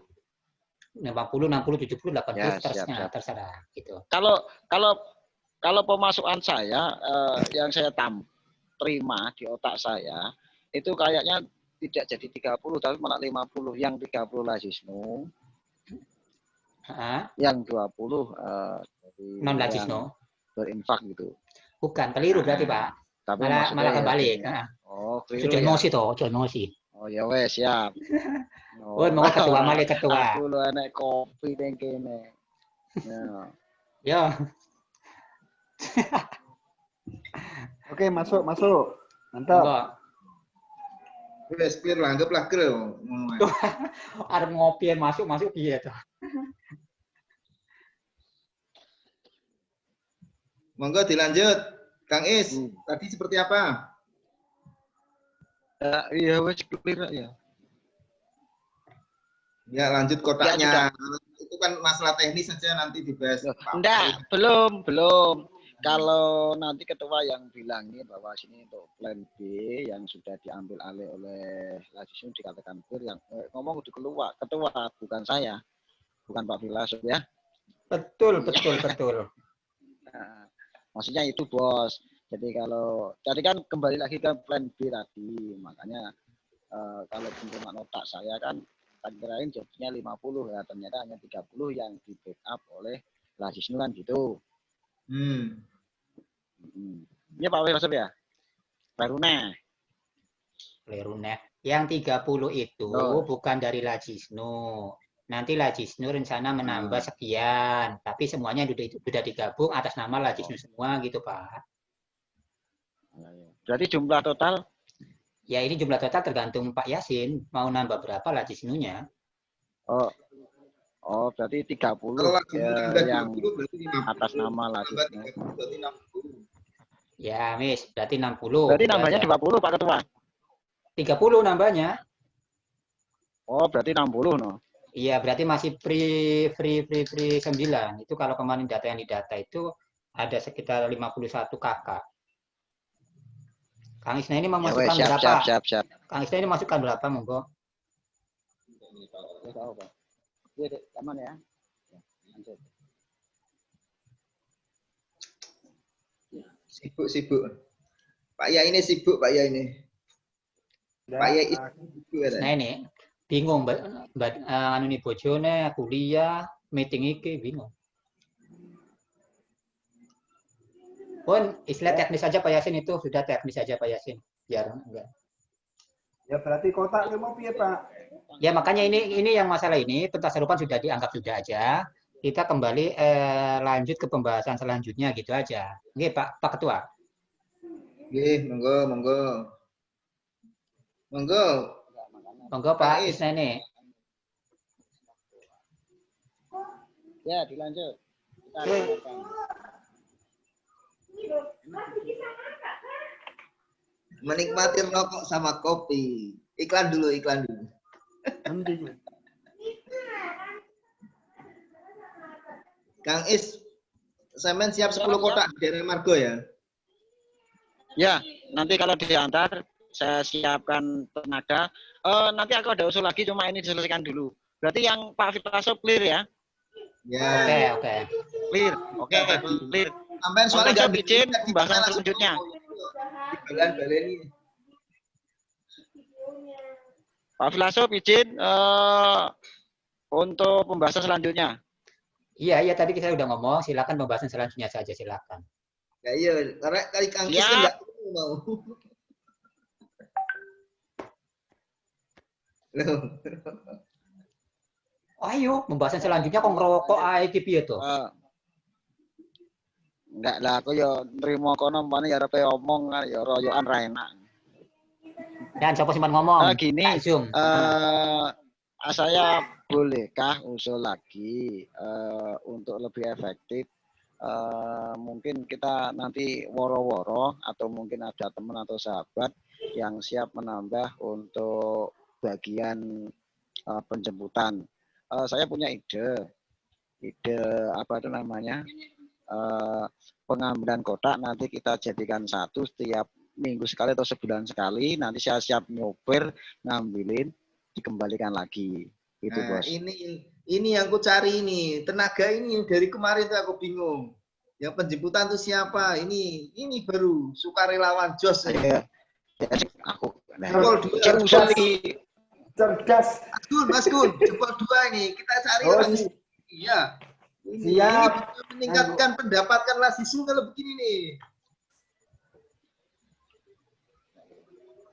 50, 60, 70, 80 Ya, siap, terserah, siap. terserah gitu. Kalau pemasukan saya yang saya terima di otak saya itu kayaknya tidak jadi 30 tapi malah 50. Yang 30 Lazisnu, Hah? yang 20 dari Non yang Lazisno. berinfak gitu. Bukan, keliru berarti Pak. Tapi Malah maksudnya ya kebalik. gini. Oh, keliru Sudah ya. emosi toh, sudah emosi. Oh ya wes, siap. Oh, mau ketua malih ketua. Aku lu enek kopi ning kene. Ya. Yo, Oke, masuk. Mantap. monggo. Wes clear lah, anggaplah clear. Ngono ae. Arep ngopi masuk piye toh. Monggo dilanjut. Kang Is, Hmm. tadi seperti apa? Iya wes clear ya. Ya, lanjut Ya, kotaknya. Itu kan masalah teknis saja nanti dibahas. Pak Enggak, belum. Kalau nanti ketua yang bilangnya bahwa sini untuk plan B yang sudah diambil alih oleh Lazisnu dikatakan clear, yang ngomong udah ketua bukan saya, bukan Pak Filasuf ya. Betul. Nah, maksudnya itu bos. Jadi tadi kan kembali lagi ke plan B tadi, makanya kalau penerimaan otak saya kan kirain jadinya 50 ya, ternyata hanya 30 yang di backup oleh Lazisnu kan gitu. Ini Pak Filasuf ya? Baru nih. Keliru nih. Yang 30 itu bukan dari Lazisnu. Nanti Lazisnu rencana menambah sekian, tapi semuanya sudah digabung atas nama Lazisnu semua gitu, Pak. Berarti jumlah total? Ya, ini jumlah total tergantung Pak Yasin mau nambah berapa Lazisnunya. Oh, berarti 30 Kalau yang 20 berarti 50. atas nama Lazisnu. 30 berarti 60. Ya, Miss, berarti 60. Berarti gitu nambahnya aja. 20 Pak Ketua. 30 nambahnya. Oh, berarti 60 no. Iya, berarti masih free 9. Itu kalau kemarin data yang didata itu ada sekitar 51 kakak. Kang Isna ini mau Ya, masukkan wes, berapa? siap. Kang Isna ini masukkan berapa, monggo? Ya, tahu, Pak. Iya, aman ya. Lanjut. Sibuk. Pak Ya ini sibuk, Pak Ya ini. Pak Ya ini sibuk ya. Nah ini bingung anu nih bojone kuliah meeting iki bingung. Pun istilah teknis saja Pak Yasin itu sudah teknis saja Pak Yasin. Biar enggak. Ya berarti kotak mau piye, Pak? Ya makanya ini yang masalah ini pentasarupan sudah dianggap sudah aja. Kita kembali lanjut ke pembahasan selanjutnya gitu aja. Nggih Pak Ketua. Nggih, monggo. Monggo Pak Isna ini. Ya, dilanjut. Kita lanjutkan. Menikmati rokok sama kopi. Iklan dulu. Nanti. Kang Is, semen siap 10 kotak di daerah Margo ya? Ya, nanti kalau diantar saya siapkan tenaga. Nanti aku ada usul lagi, cuma ini diselesaikan dulu. Berarti yang Pak Filasuf clear ya? Ya. Oke. Clear. Oke, clear. Sampai soalnya Saya izin pembahasan selanjutnya. Balen-baleni. Pak Filasuf izin untuk pembahasan selanjutnya. Iya tadi saya udah ngomong, silakan pembahasan selanjutnya saja silakan. Ya iya, karena kali Kang Is kan enggak mau. Loh. Ayo, pembahasan selanjutnya kok ngerokok ae iki piye to? Enggak lah, aku ya nrimo kono mpane ya arepe omong ya royokan ra enak. Dan siapa simpan ngomong? Gini, Zoom. saya bolehkah usul lagi untuk lebih efektif? Mungkin kita nanti woro-woro atau mungkin ada teman atau sahabat yang siap menambah untuk bagian penjemputan. Saya punya ide apa itu namanya pengambilan kotak nanti kita jadikan satu setiap minggu sekali atau sebulan sekali. Nanti saya siap nyopir ngambilin dikembalikan lagi. Itu Nah, bos. Ini yang aku cari ini. Tenaga ini dari kemarin tuh aku bingung. Yang penjemputan tuh siapa? Ini baru sukarelawan Jos. Ya, aku Jempol dua. usul iki. Cerdas. Mas Gun, jempol dua ini. Kita cari Oh, orang iya. Ini siap. bisa meningkatkan pendapatan mahasiswa kalau begini nih.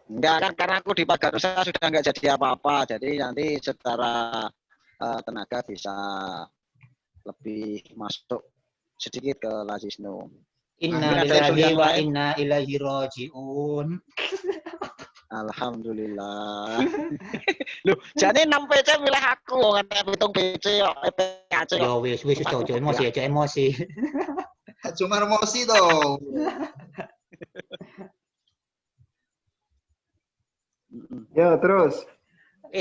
Enggak kan karena aku di Pagarusa sudah enggak jadi apa-apa. Jadi nanti secara tenaga bisa lebih masuk sedikit ke Lazisnu. Inna lillahi wa inna ilaihi raji'un. Alhamdulillah. Loh, jane 6 PC milih aku kan hitung PC kok PAC kok. Ya wis aja emosi. Cuma emosi toh. Ya, terus.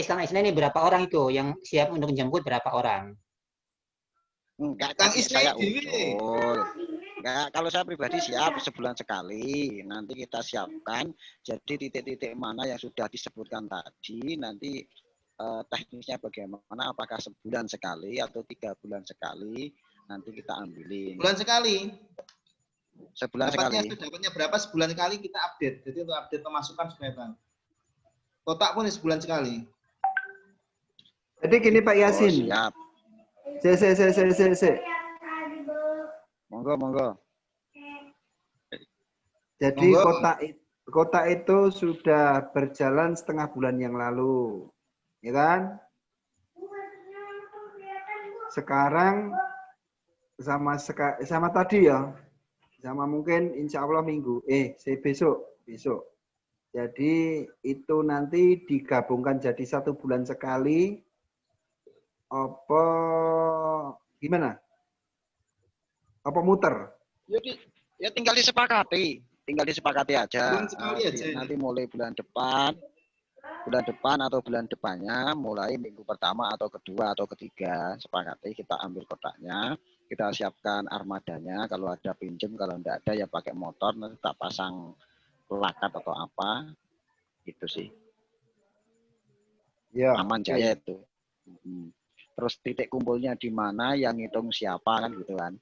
Kang Isna ini berapa orang itu yang siap untuk menjemput berapa orang? Enggak, Kang tapi Isna saya ini. usul. Enggak, kalau saya pribadi siap sebulan sekali. Nanti kita siapkan. Jadi titik-titik mana yang sudah disebutkan tadi, nanti teknisnya bagaimana, apakah sebulan sekali atau 3 bulan sekali, nanti kita ambilin. Bulan sekali. Sebulan sekali. Dapatnya berapa sebulan sekali kita update. Jadi untuk update pemasukan supaya Bang. Kotak pun sebulan sekali. Jadi gini Pak Yasin. Oh, siap. Se. Monggo. Jadi kota itu sudah berjalan setengah bulan yang lalu, ya kan? Sekarang sama tadi ya, sama mungkin insya Allah minggu, besok. Jadi itu nanti digabungkan jadi 1 bulan sekali. Apa gimana? Apa muter? Ya tinggal disepakati aja. Bulan sekali aja. Nanti mulai bulan depan atau bulan depannya, mulai minggu pertama atau kedua atau ketiga, sepakati kita ambil kotaknya, kita siapkan armadanya. Kalau ada pinjem, kalau tidak ada ya pakai motor, nanti tak pasang plakat atau apa, gitu sih. Ya. Aman Jaya itu. Terus titik kumpulnya di mana, yang ngitung siapa kan gitu kan.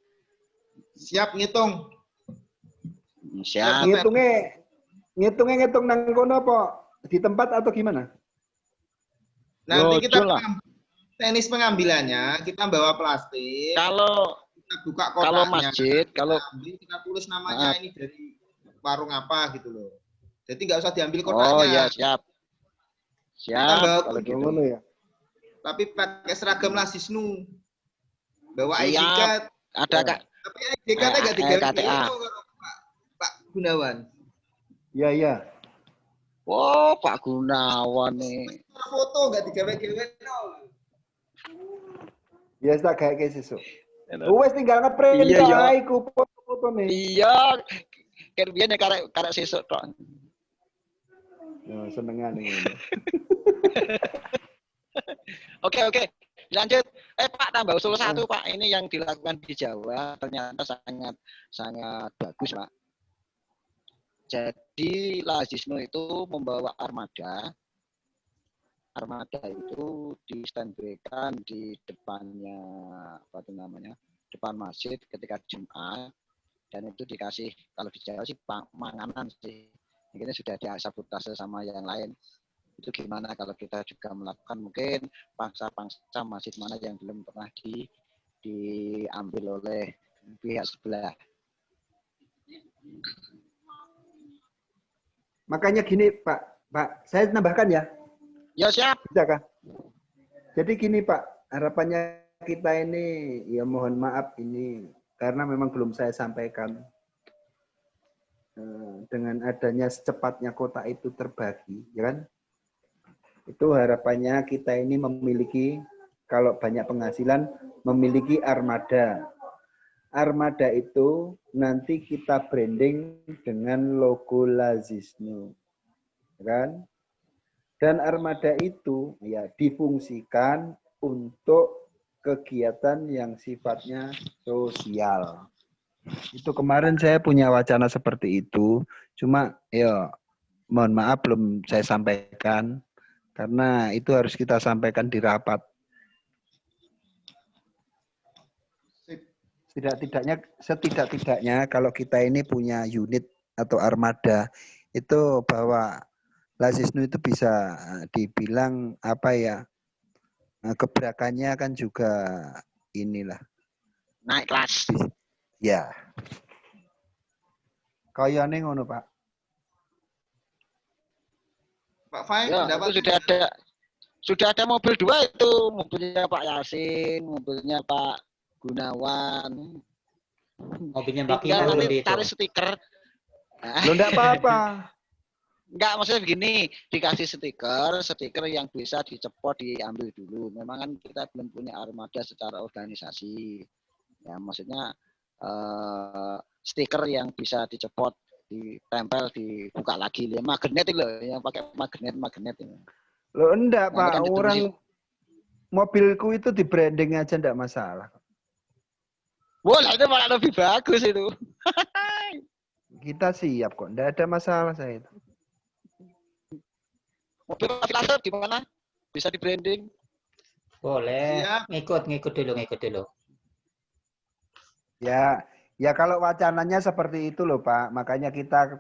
Siap ngitung. Siap. Ngitung nang kono apa? Di tempat atau gimana? Nanti kita teknis pengambilannya, kita bawa plastik. Kita buka kotaknya. Kalau masjid, kita tulis namanya ini dari warung apa gitu loh. Jadi nggak usah diambil kotaknya. Oh ya, siap. Kalau gitu. Ya. Tapi pakai seragam Lazisnu. Bawa ID card. Ada Kak. Tapi ID card nggak digawe Pak Gunawan. Iya. Oh, Pak Gunawan nih. Foto nggak digawe-gawe no. Ya tak kayak sesuk. Wes tinggal ngeprint iku foto nih. Iya. Kan biyen karek sesuk tok. Ya, senengan ini. Oke. Lanjut. Pak, tambah usul 1, Pak. Ini yang dilakukan di Jawa ternyata sangat bagus, Pak. Jadi Lazisnu itu membawa armada. Armada itu di standby-kan di depannya depan masjid ketika Jumat, dan itu dikasih, kalau di Jawa sih panganan sih. Ini sudah disabotase sama yang lain. Itu gimana kalau kita juga melakukan mungkin pangsa masjid mana yang belum pernah diambil oleh pihak sebelah. Makanya gini Pak, saya tambahkan ya. Ya siap. Bisa kah? Jadi gini Pak, harapannya kita ini, ya mohon maaf ini, karena memang belum saya sampaikan. Dengan adanya secepatnya kota itu terbagi, ya kan? Itu harapannya kita ini memiliki, kalau banyak penghasilan, memiliki armada. Armada itu nanti kita branding dengan logo Lazisnu, kan? Dan armada itu ya difungsikan untuk kegiatan yang sifatnya sosial. Itu kemarin saya punya wacana seperti itu, cuma ya mohon maaf belum saya sampaikan karena itu harus kita sampaikan di rapat. Setidak-tidaknya kalau kita ini punya unit atau armada itu bahwa Lasisnu itu bisa dibilang apa ya, gebrakannya kan juga inilah Naik kelas. ya. Kayane ngono, Pak. Pak Fai, Ya, pendapat itu sudah ada mobil 2 itu, mobilnya Pak Yasin, mobilnya Pak Gunawan. Mobilnya Mbak Kina Tinggal belum nanti dihitung. cari stiker. Nah, Lo enggak apa-apa. enggak, maksudnya begini, dikasih stiker yang bisa dicepot diambil dulu. Memang kan kita belum punya armada secara organisasi. Ya, maksudnya stiker yang bisa dicepot, ditempel, dibuka lagi. Ya, magnet itu loh, yang pakai magnet ini. Lo enggak, Nanti Pak. kan Orang mobilku itu di branding aja enggak masalah. wah, itu malah lebih bagus itu. Kita siap kok. Enggak ada masalah saya itu. Mobil Filaser gimana? Bisa di branding? Boleh. Siap. Ngikut dulu. Ya kalau wacananya seperti itu loh, Pak. Makanya kita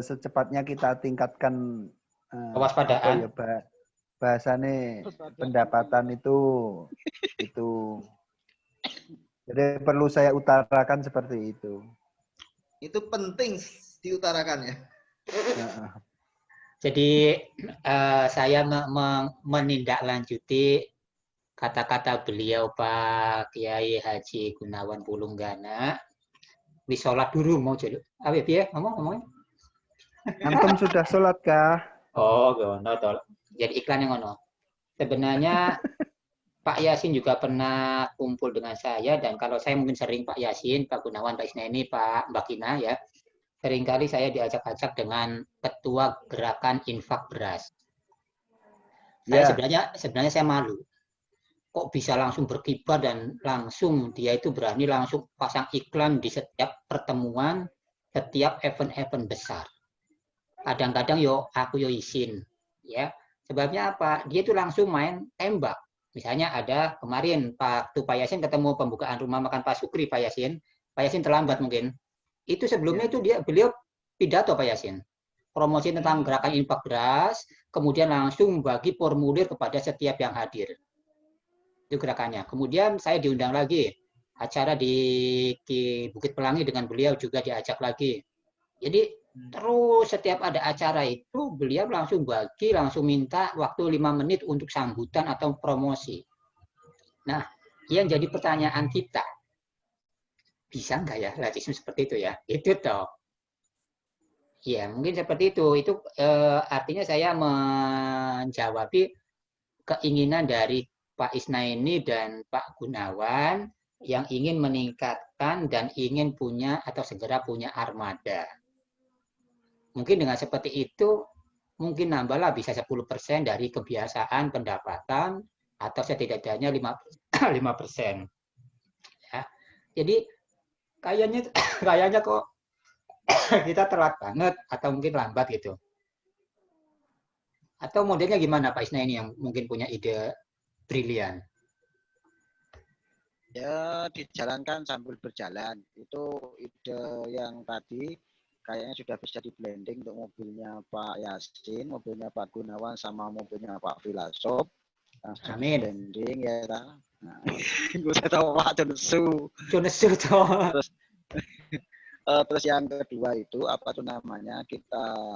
secepatnya kita tingkatkan Kewaspadaan. apa ya, bahasane pendapatan itu. Jadi perlu saya utarakan seperti itu. itu penting diutarakan ya. Nah, Jadi saya menindaklanjuti kata-kata beliau Pak Kiai Haji Gunawan Pulunggana. Wis sholat dulu mau jadi. Apa ya? Ngomongnya? antum sudah sholat kah? Oh, gono tol. Jadi iklan yang ngono. Sebenarnya Pak Yasin juga pernah kumpul dengan saya dan kalau saya mungkin sering Pak Yasin, Pak Gunawan, Pak Isneni, Pak Mbak Kina ya. Seringkali saya diajak-ajak dengan ketua gerakan infak beras. Saya sebenarnya saya malu. Kok bisa langsung berkibar dan langsung dia itu berani langsung pasang iklan di setiap pertemuan, setiap event-event besar. Kadang-kadang aku izin, ya. Sebabnya apa? Dia itu langsung main tembak. Misalnya ada kemarin Pak Yasin ketemu pembukaan rumah makan Pak Sukri, Pak Yasin terlambat mungkin. Itu sebelumnya itu beliau pidato Pak Yasin. Promosi tentang gerakan infak beras, kemudian langsung bagi formulir kepada setiap yang hadir. Itu gerakannya. Kemudian saya diundang lagi acara di Bukit Pelangi dengan beliau juga diajak lagi. Jadi terus setiap ada acara itu beliau langsung minta waktu 5 menit untuk sambutan atau promosi. Nah, yang jadi pertanyaan kita, bisa nggak ya Lasisnu seperti itu ya? Itu toh. Ya, mungkin seperti itu. Itu artinya saya menjawab keinginan dari Pak Isnaini dan Pak Gunawan yang ingin meningkatkan dan ingin punya atau segera punya armada. Mungkin dengan seperti itu, mungkin nambahlah bisa 10% dari kebiasaan pendapatan atau setidaknya 5%. Ya. Jadi kayaknya kok kita telat banget atau mungkin lambat gitu. Atau modelnya gimana Pak Isna ini yang mungkin punya ide brilian? Ya, dijalankan sambil berjalan. Itu ide yang tadi kayaknya sudah bisa di-blending untuk mobilnya Pak Yasin, mobilnya Pak Gunawan, sama mobilnya Pak Filasop. Amin. Blending ya. Nah, gue tahu Pak Jonesu. Terus yang kedua itu apa tuh namanya, kita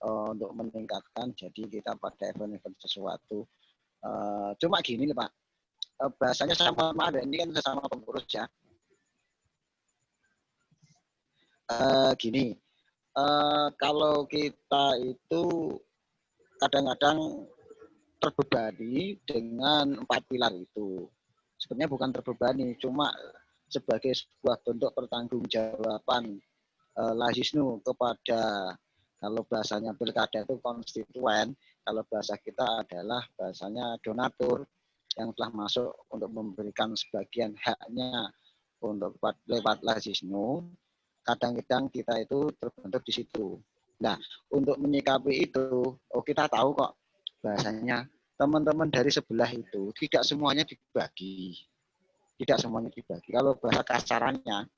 untuk meningkatkan, jadi kita pada event-event sesuatu. Cuma gini nih Pak, bahasanya sama ini kan sesama pengurus ya. Gini, kalau kita itu kadang-kadang terbebani dengan 4 pilar itu. Sebenarnya bukan terbebani, cuma sebagai sebuah bentuk pertanggungjawaban Lasisnu kepada, kalau bahasanya pilkada itu konstituen, kalau bahasa kita adalah bahasanya donatur yang telah masuk untuk memberikan sebagian haknya untuk lewat Lasisnu. Kadang-kadang kita itu terbentuk di situ. Nah, untuk menyikapi itu, kita tahu kok bahasanya teman-teman dari sebelah itu tidak semuanya dibagi. Tidak semuanya dibagi. Kalau bahasa kasarannya,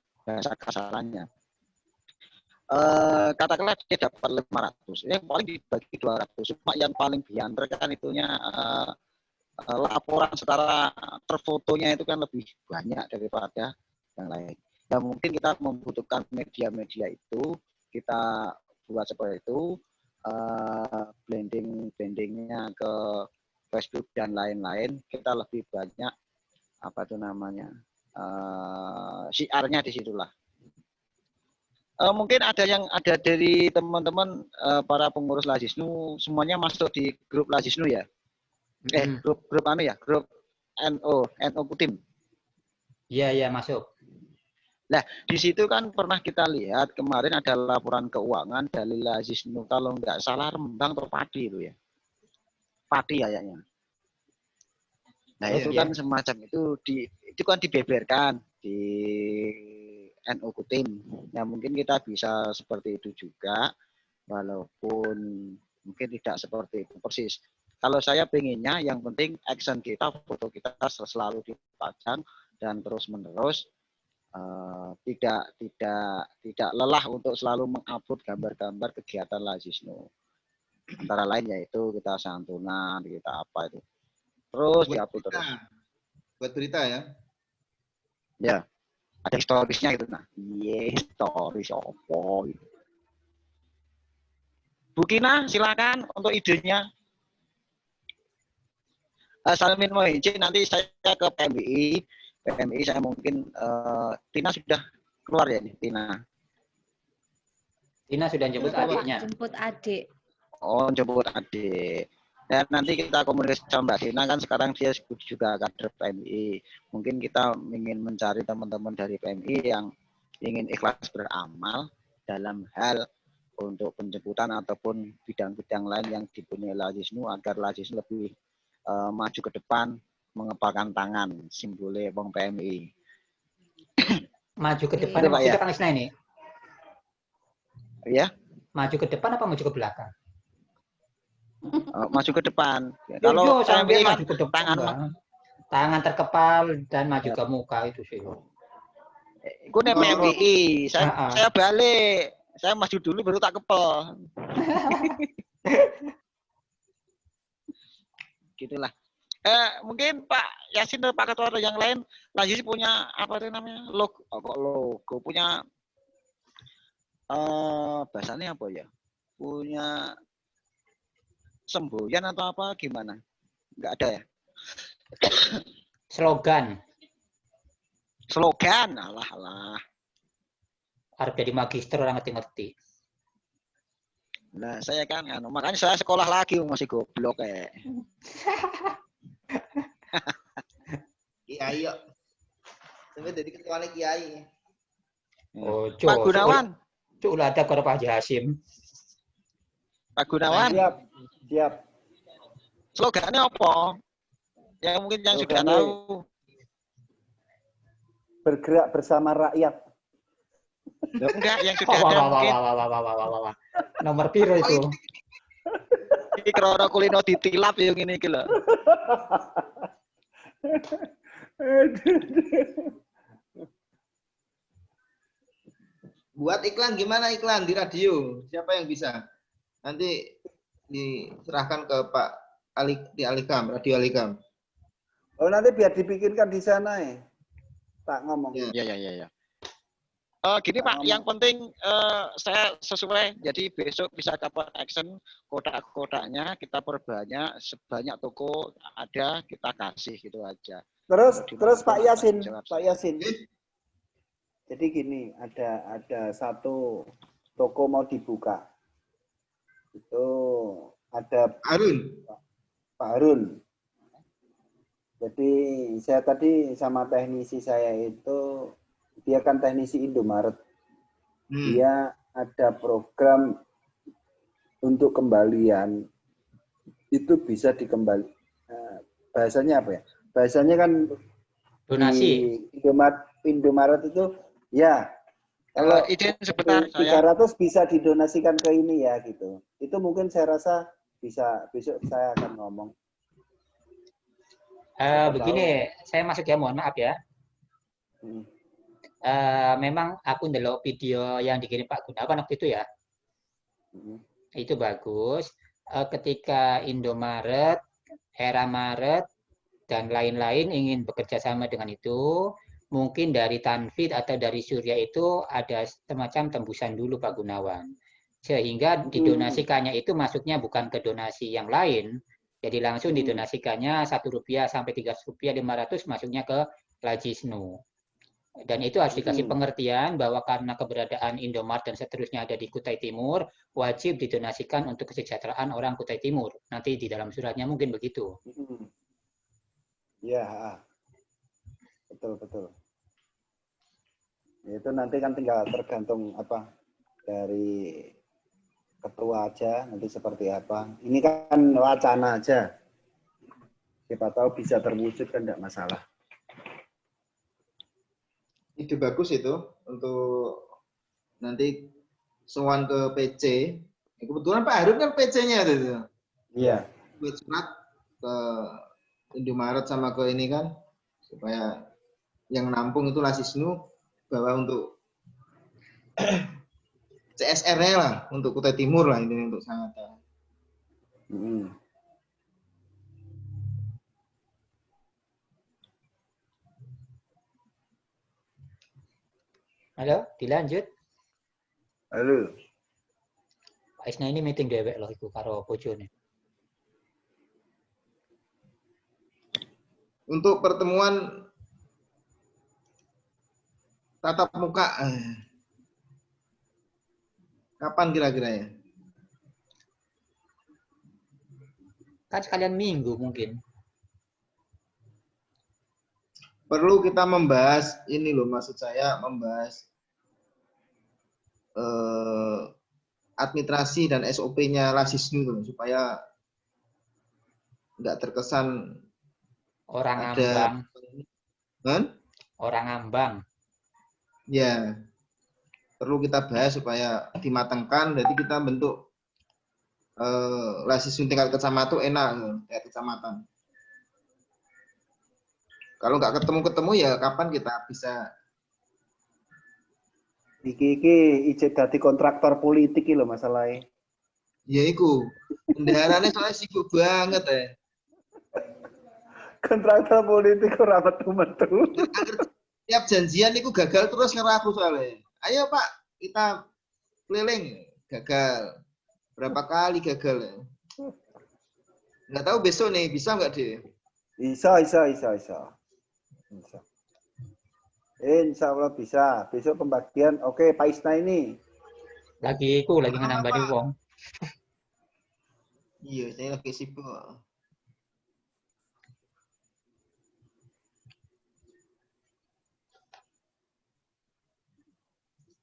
katakanlah dia dapat 500, yang paling dibagi 200. Cuma yang paling diantar kan itunya laporan secara terfotonya itu kan lebih banyak daripada yang lain. Ya mungkin kita membutuhkan media-media itu, kita buat seperti itu, blendingnya ke Facebook dan lain-lain, kita lebih banyak apa itu namanya syiarnya di situlah. Mungkin ada yang ada dari teman-teman para pengurus Lazisnu semuanya masuk di grup Lazisnu ya? Grup anu ya, grup NO Kutim. Iya masuk. Nah, di situ kan pernah kita lihat kemarin ada laporan keuangan dari Lazisnu kalau nggak salah Rembang atau Pati itu ya. Pati kayaknya. Nah, itu kan semacam itu kan dibeberkan di NU Kutim. Ya mungkin kita bisa seperti itu juga, walaupun mungkin tidak seperti itu persis. Kalau saya pengennya yang penting action kita, foto kita selalu dipajang dan terus menerus tidak lelah untuk selalu mengupload gambar-gambar kegiatan Lazisnu. Antara lain yaitu kita santunan, kita apa itu. Terus diupload terus. Buat berita ya. Ya. Ada historisnya gitu nah. Historis apa gitu. Bu Kina silakan untuk idenya. Salmin mau izin nanti saya ke PMI. PMI saya mungkin Tina sudah keluar ya nih Tina. Tina sudah jemput adiknya. Jemput adik. Oh, jemput adik. Dan nanti kita komunikasi sama Mbak Tina kan sekarang dia juga kader PMI. Mungkin kita ingin mencari teman-teman dari PMI yang ingin ikhlas beramal dalam hal untuk penjemputan ataupun bidang-bidang lain yang dipunyai Lazisnu agar Lazisnu lebih maju ke depan mengepalkan tangan simbole Wong PMI. Maju ke depan Pak, maksudnya ya? Kang Isna ini? Ya? Maju ke depan apa maju ke belakang? Maju ke depan. Kalau PMI kan maju ke depan, tangan terkepal dan maju ke muka itu sih. Itu PMI. Saya balik. Saya maju dulu baru tak kepel. Gitulah. Mungkin Pak Yasin dan Pak Ketua yang lain lagi punya apa itu namanya logo punya bahasanya apa ya, punya semboyan atau apa gimana, nggak ada ya? Slogan alah harus jadi magister orang ngerti-ngerti. Nah saya kan makanya saya sekolah lagi masih goblok kayak. Kiai yuk. Sampai jadi ketua kiai. Oh, Pak Gunawan. Cuk lah ada kepada Pak Hasim. Pak Gunawan. Siap. Slogannya apa? Yang mungkin yang sudah tahu. Bergerak bersama rakyat. Enggak, yang sudah ada mungkin. Nomor piro itu? Iki krana kulino ditilap yang ini iki lho. Buat iklan gimana iklan di radio? Siapa yang bisa? Nanti diserahkan ke Pak di Alikam, Radio Alikam. Oh nanti biar dipikirkan di sana ya. Tak ngomong. Iya. Gini Pak, yang penting saya sesuai, jadi besok bisa dapat action kotak-kotaknya, kita perbanyak, sebanyak toko ada, kita kasih gitu aja. Terus Pak Yasin. Jadi gini, ada satu toko mau dibuka. Itu ada Pak Harun. Jadi saya tadi sama teknisi saya itu, dia kan teknisi Indomaret. Dia ada program untuk kembalian, itu bisa dikembali. Bahasanya apa ya? Bahasanya kan donasi. Indomaret itu ya. Kalau izin sebentar 300 bisa didonasikan ke ini ya gitu. Itu mungkin saya rasa bisa besok saya akan ngomong. Begini, saya masuk ya, mohon maaf ya. Hmm. Memang aku ndelok video yang dikirim Pak Gunawan waktu itu ya. Hmm. Itu bagus. Ketika Indomaret, Maret, dan lain-lain ingin bekerja sama dengan itu, mungkin dari Tanfid atau dari Surya itu ada semacam tembusan dulu Pak Gunawan. Sehingga didonasikannya itu masuknya bukan ke donasi yang lain, jadi langsung didonasikannya Rp1 sampai Rp300, 500 masuknya ke Lajisnu. Dan itu harus dikasih pengertian bahwa karena keberadaan Indomaret dan seterusnya ada di Kutai Timur, wajib didonasikan untuk kesejahteraan orang Kutai Timur. Nanti di dalam suratnya mungkin begitu. Ya, betul. Itu nanti kan tinggal tergantung apa dari ketua aja nanti seperti apa. Ini kan wacana aja. Siapa tahu bisa terwujud kan tidak masalah. Ide bagus itu untuk nanti sowan ke PC. Kebetulan Pak Harun kan PC-nya itu. Iya. Buat surat ke Indomaret sama ke ini kan supaya yang nampung itu Lasisnu bahwa untuk CSR-nya lah untuk Kutai Timur lah ini untuk Sangatta. Halo, dilanjut. Halo. Pak Isna ini meeting dewek loh itu karo bojone. Untuk pertemuan tatap muka kapan kira-kira ya? Kan sekalian minggu mungkin. Perlu kita membahas ini loh, maksud saya membahas administrasi dan SOP-nya Lasisnu loh, supaya nggak terkesan Orang ada ngambang. kan? Orang ngambang. Ya, perlu kita bahas supaya dimatangkan. Jadi kita bentuk Lasisnu tingkat kecamatan itu enak, tingkat kecamatan. Kalau nggak ketemu ya kapan kita bisa? Iki ijek dadi kontraktor politik iki lho masalahe. Ya iku. Bendaharane soalnya sibuk banget ya. Kontraktor politik ora metu-metu. Tiap janjian itu gagal terus karo aku soalnya. Ayo Pak, kita keliling, gagal. Berapa kali gagal ya? Nggak tahu besok nih bisa nggak deh? Bisa. Insya Allah bisa. Besok pembagian. Oke, Pak Isna ini. Lagi ngenambani wong. Iya, saya lagi sibuk.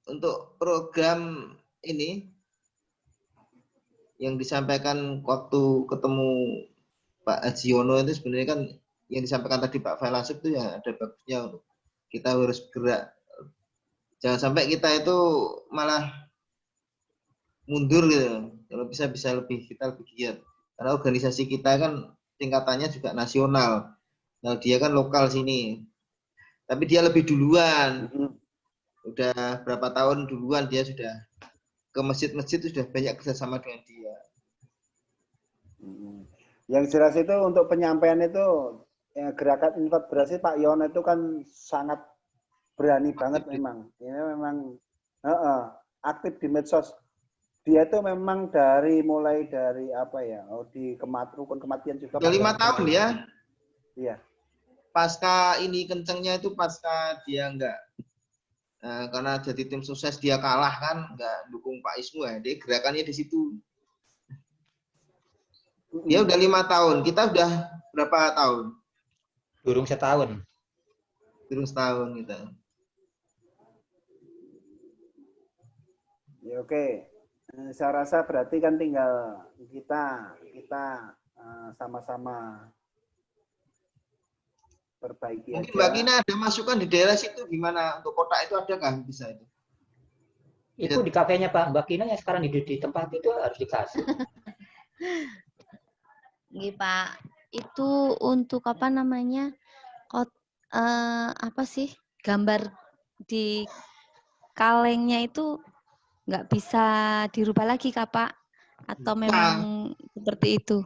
Untuk program ini yang disampaikan waktu ketemu Pak Ajiono itu sebenarnya kan yang disampaikan tadi Pak Failasuf itu ya ada bagusnya untuk kita harus bergerak. Jangan sampai kita itu malah mundur gitu. Kalau bisa lebih kita lebih giat. Karena organisasi kita kan tingkatannya juga nasional. Nah, dia kan lokal sini. Tapi dia lebih duluan. Udah berapa tahun duluan dia sudah ke masjid-masjid sudah banyak kerjasama dengan dia. Yang jelas itu untuk penyampaian itu ya, gerakan infak berhasil Pak Yono itu kan sangat berani banget memang. Ini memang aktif di medsos. Dia itu memang mulai dari apa ya? Di rukun kematian juga. Udah 5 tahun ya. Iya. Pasca ini kencengnya itu pasca dia enggak karena jadi tim sukses dia kalah kan, enggak dukung Pak Ismu ya. Dia gerakannya di situ. Dia udah 5 tahun, kita udah berapa tahun? Durung setahun. Durung setahun kita. Ya oke. Saya rasa berarti kan tinggal kita sama-sama perbaiki. Mungkin aja. Mbak Kina ada masukan di daerah situ gimana untuk kotak itu ada kah bisa itu? Itu di kafenya Pak Mbak Kina yang sekarang di tempat itu harus dikasih. Nggih Pak, itu untuk apa namanya? Apa sih? gambar di kalengnya itu nggak bisa dirubah lagi Kak Pak? Atau memang seperti itu?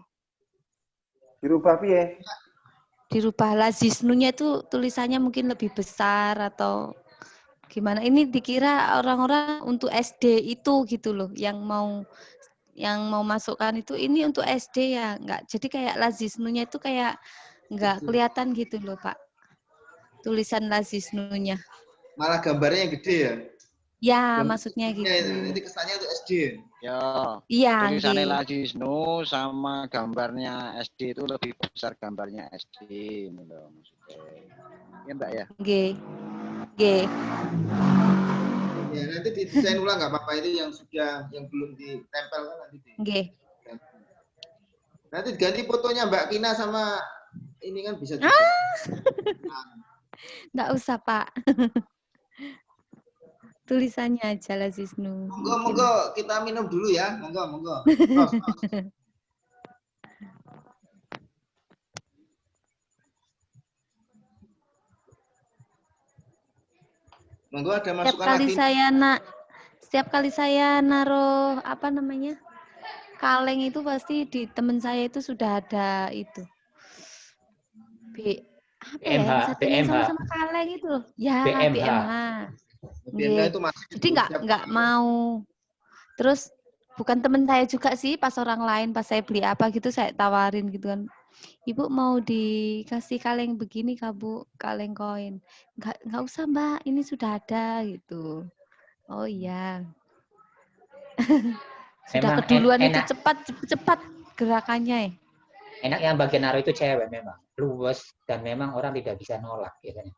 Dirubah piye? Dirubah lazisnunya itu tulisannya mungkin lebih besar atau gimana? Ini dikira orang-orang untuk SD itu gitu loh, yang mau masukkan itu ini untuk SD ya, nggak. Jadi kayak lazisnunya itu kayak nggak kelihatan gitu loh Pak. Tulisan lazisnunya. Malah gambarnya yang gede ya. Ya, Gambar maksudnya SD-nya gitu. Nanti kesannya itu SD. Ya, Iya, tulisannya nggih. Lazisnu sama gambarnya SD itu lebih besar gambarnya SD, gitu loh maksudnya. Ya Mbak ya. Nggih. Nggih. Ya, nanti didesain ulang nggak apa-apa, itu yang belum ditempel kan nanti Nggih. Nanti ganti fotonya Mbak Kina sama ini kan bisa juga. Nggak usah Pak. Tulisannya aja lazisnu. Monggo kita minum dulu ya. Monggo. Tos. Monggo ada masukan lagi. Setiap kali saya naruh apa namanya? Kaleng itu pasti di temen saya itu sudah ada itu. Apa ya yang satunya sama-sama kaleng itu loh. Ya, BMH. BMH itu masih Jadi nggak mau. Terus bukan temen saya juga sih, pas orang lain pas saya beli apa gitu saya tawarin gitu kan. Ibu mau dikasih kaleng begini Kak Bu, kaleng koin. Nggak usah Mbak, ini sudah ada gitu. Oh iya. Sudah Memang keduluan itu enak. cepat gerakannya ya. Enak yang bagian naruh itu cewek memang. Luwes dan memang orang tidak bisa nolak biasanya.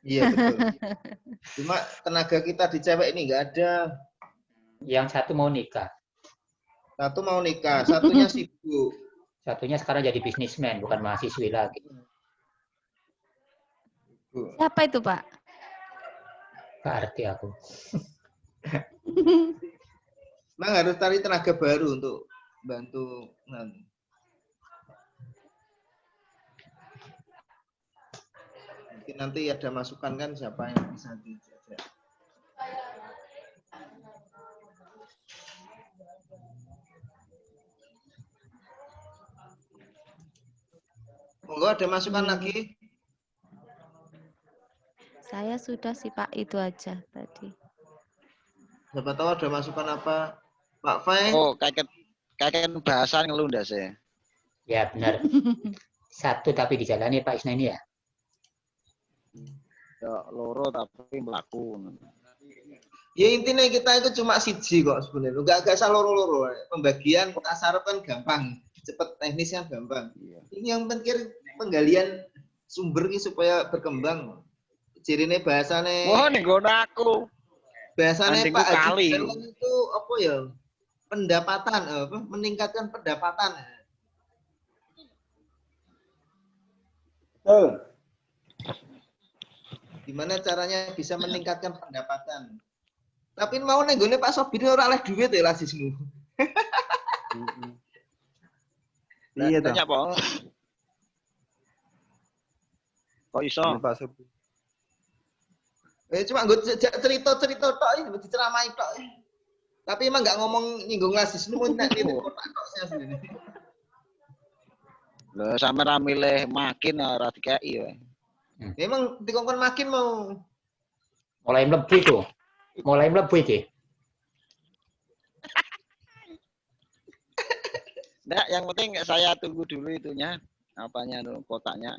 Iya betul. Cuma tenaga kita di cewek ini nggak ada. Yang satu mau nikah. Satu mau nikah, satunya sibuk. Satunya sekarang jadi bisnismen, bukan mahasiswi lagi. Siapa itu Pak? Gak arti aku. Memang harus cari tenaga baru untuk bantu. Mungkin nanti ada masukan kan siapa yang bisa diajak. Monggo ada masukan lagi? Saya sudah sih Pak, itu aja tadi. Siapa tahu ada masukan apa? Pak Fai? Oh, kayak bahasan ngelunda saya. Ya benar. Satu tapi dijalani Pak Isna ini ya. Ya loro tapi melaku. Ya intinya kita itu cuma siji kok sebenarnya. Enggak usah loro-loro. Pembagian tasarruf kan gampang. Cepet, teknis kan gampang. Ini yang penting penggalian sumber ini supaya berkembang. Cirine bahasane. Wah, nih gue aku. Bahasane Pak Haji kali. itu apa ya? Pendapatan, apa? Meningkatkan pendapatan. Gimana caranya bisa meningkatkan pendapatan? Tapi mau nenggone Pak Sobir ora oleh duit ya lazismu. Iya toh. Tanya apa? Kok iso? Pak Sobir. Cuma gue cerita-cerita tok ini diceramahi tok. Tapi emang nggak ngomong nyinggung lazismu nek itu kotak tok saya sendiri. Lah sampe ra milih makin ora dikeki wae. Memang dikongkon makin mau Mulai mlebu itu. Mulai mlebu iki. Nggak, yang penting saya tunggu dulu itunya, apanya tuh kotaknya.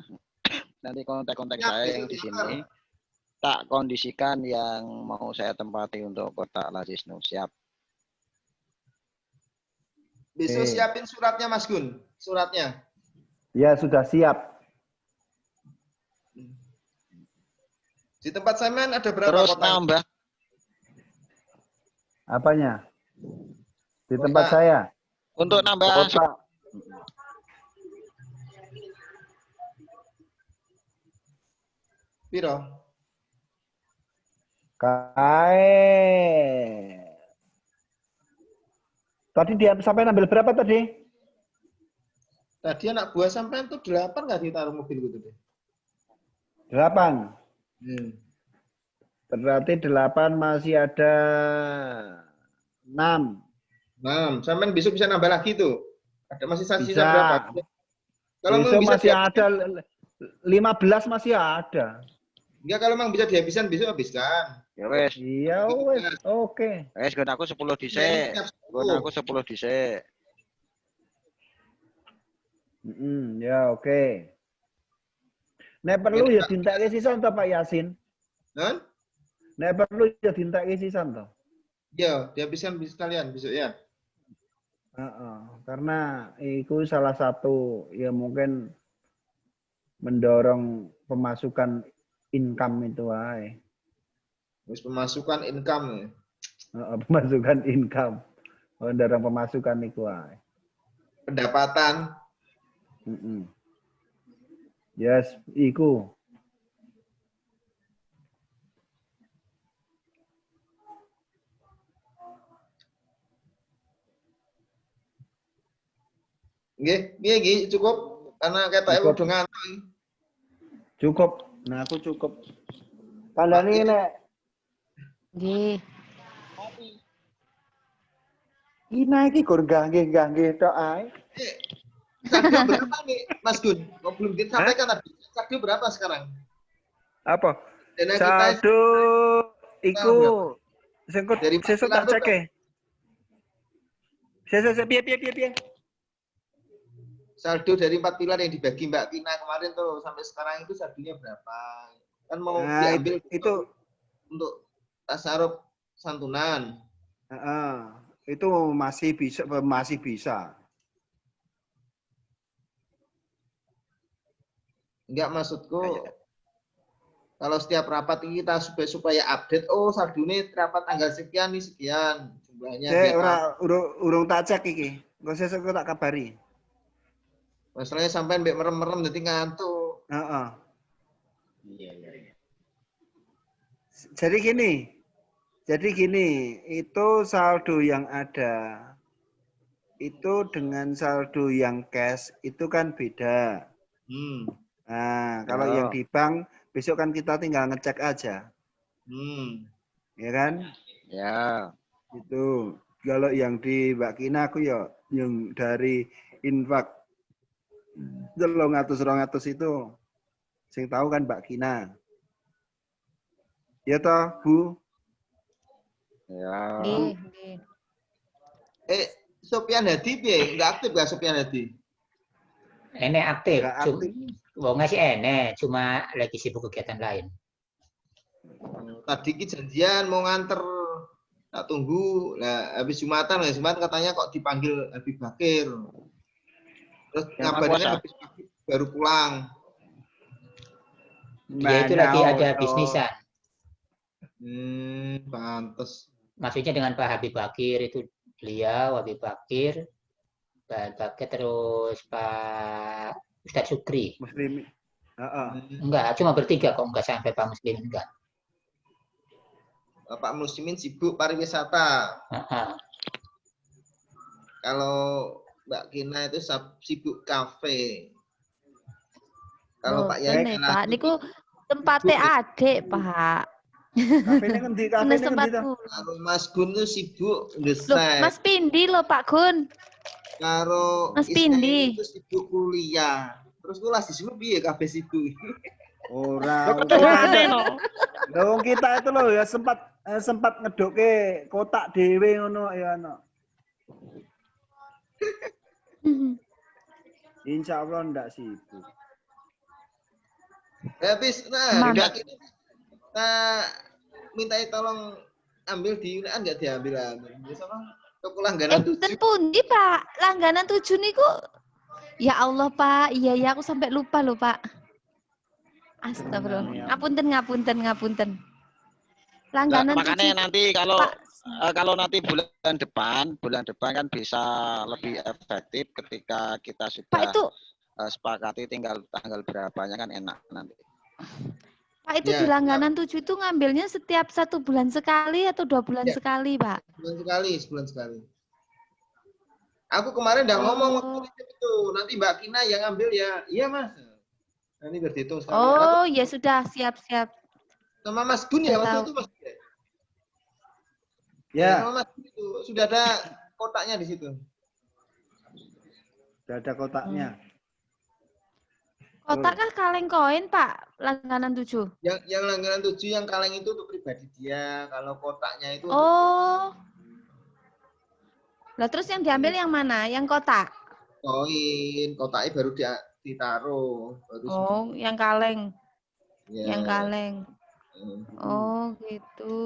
Nanti kontak-kontak saya yang di sini tak kondisikan yang mau saya tempati untuk kotak lazisnu. Siap. besok siapin suratnya Mas Gun, suratnya. Ya sudah siap. Di tempat Semen ada berapa Terus kotak? nambah Apanya? Di tempat saya. untuk nambah Kotak. Piro? Tadi dia sampai ambil berapa tadi? Tadi anak buah sampean tuh 8 nggak ditaruh mobil gitu deh. 8. Berarti 8 masih ada 6. 6. Sampai besok bisa nambah lagi tuh. Ada masih sisa Bisa. berapa? Kalau Besok memang bisa masih dihabiskan, ada 15 masih ada. enggak kalau memang bisa dihabiskan besok habiskan. Ya wes. Iya wes, oke. Wes gon aku 10 dhisik. Gon aku 10 dhisik. Ya oke. Nek perlu ya dintekke sisan to Pak Yasin. Kan? Nek perlu ya dintekke sisan to. Ya, dihabiskan sekalian besok ya. Karena itu salah satu ya mungkin mendorong pemasukan income itu ae. Terus pemasukan income. Pemasukan income. Mendorong pemasukan itu ae. Pendapatan. Yes, iku. Nggih, piye nggih cukup karena ketoke Cukup. udah ngantuk. Cukup. Nah, aku cukup. Kandhane nek Nggih. Ina iki gur nggih tok ae. Saldo berapa nih, Mas Gun? Kok belum disampaikan tadi? Saldo berapa sekarang? Apa? Dana kita Saldo iku sengkut Dari sesuk tak 4 pilar cek. Sesuk piye. saldo dari 4 pilar yang dibagi Mbak Tina kemarin tuh sampai sekarang itu saldonya berapa? Kan mau Nah, diambil itu untuk tasarruf santunan. itu masih bisa. Enggak maksudku kalau setiap rapat kita supaya update, oh saldonya rapat tanggal sekian nih sekian jumlahnya. Saya biar urung tak cek iki. Engko sesuk tak kabari. masalahnya sampai mbek merem-merem jadi ngantuk. Heeh. Iya. Jadi gini, itu saldo yang ada itu dengan saldo yang cash itu kan beda. Nah, kalau yang di bank besok kan kita tinggal ngecek aja. Ya kan? Ya. Itu. Kalau yang di Mbak Kina aku ya yang dari infak 300-200 itu sing tahu kan Mbak Kina. Ya toh, Bu? Ya. Nggih. Sopian Hadi piye? Enggak aktif gak Sopian Hadi? Enek aktif, Nggak aktif. wong sih enek, cuma lagi sibuk kegiatan lain. Tadi ki janjian mau nganter, tak tunggu. Nah, habis Jumatan katanya kok dipanggil Habib Bakir. Terus ngabarinnya habis pagi baru pulang. Dia itu lagi ada bisnisan. Pantes. Maksudnya dengan Pak Habib Bakir itu beliau, Habib Bakir, Pak Bakir terus Pak Ustadz Sukri. Muslim. Enggak, cuma bertiga kok, enggak sampai Pak Muslim enggak. Pak Muslimin sibuk pariwisata. Kalau Mbak Kina itu sibuk kafe. Kalau Pak Yai Pak niku tempatnya adik, Pak. Kafene ngendi? Kafene ngendi to? Kalau Mas Gun itu sibuk Loh, ngeset. Mas Pindi loh Pak Gun. Karo Mas Pindi itu sibuk kuliah. Terus kulas disuruh piye kabeh sibuk. Ora. Wong kita itu loh ya sempat ngedoke kotak dhewe ngono ya ana. Insyaallah ndak sibuk. Habis minta tolong ambil di UNAN enggak diambil ambil. Sama toko langganan 7. Ten pundi, Pak? Langganan 7 niku. Ya Allah, Pak. Iya, aku sampai lupa loh, Pak. Astagfirullah. Ngapunten. Langganan Makanya 7. nanti kalau nanti bulan depan kan bisa lebih efektif ketika kita sudah Pak itu sepakati tinggal tanggal berapanya kan enak nanti. Pak itu di langganan 7 itu ngambilnya setiap 1 bulan sekali atau 2 bulan sekali, Pak? Sebulan sekali. Aku kemarin udah ngomong waktu itu, nanti Mbak Kina yang ngambil ya. Iya, Mas. Nanti berhitung sekali. Oh, ya sudah, siap. Sama Mas Gun ya Nggak waktu tahu. itu Mas. Ya, Sama Mas Gun itu sudah ada kotaknya di situ. sudah ada kotaknya. Kotak kah kaleng koin, Pak? Langganan 7. Yang langganan 7 yang kaleng itu untuk pribadi dia. Kalau kotaknya itu untuk Oh. Lah terus yang diambil yang mana? Yang kotak? koin. Kotaknya baru ditaruh. Baru Oh, yang kaleng. ya. Yang kaleng. Hmm. Oh, gitu.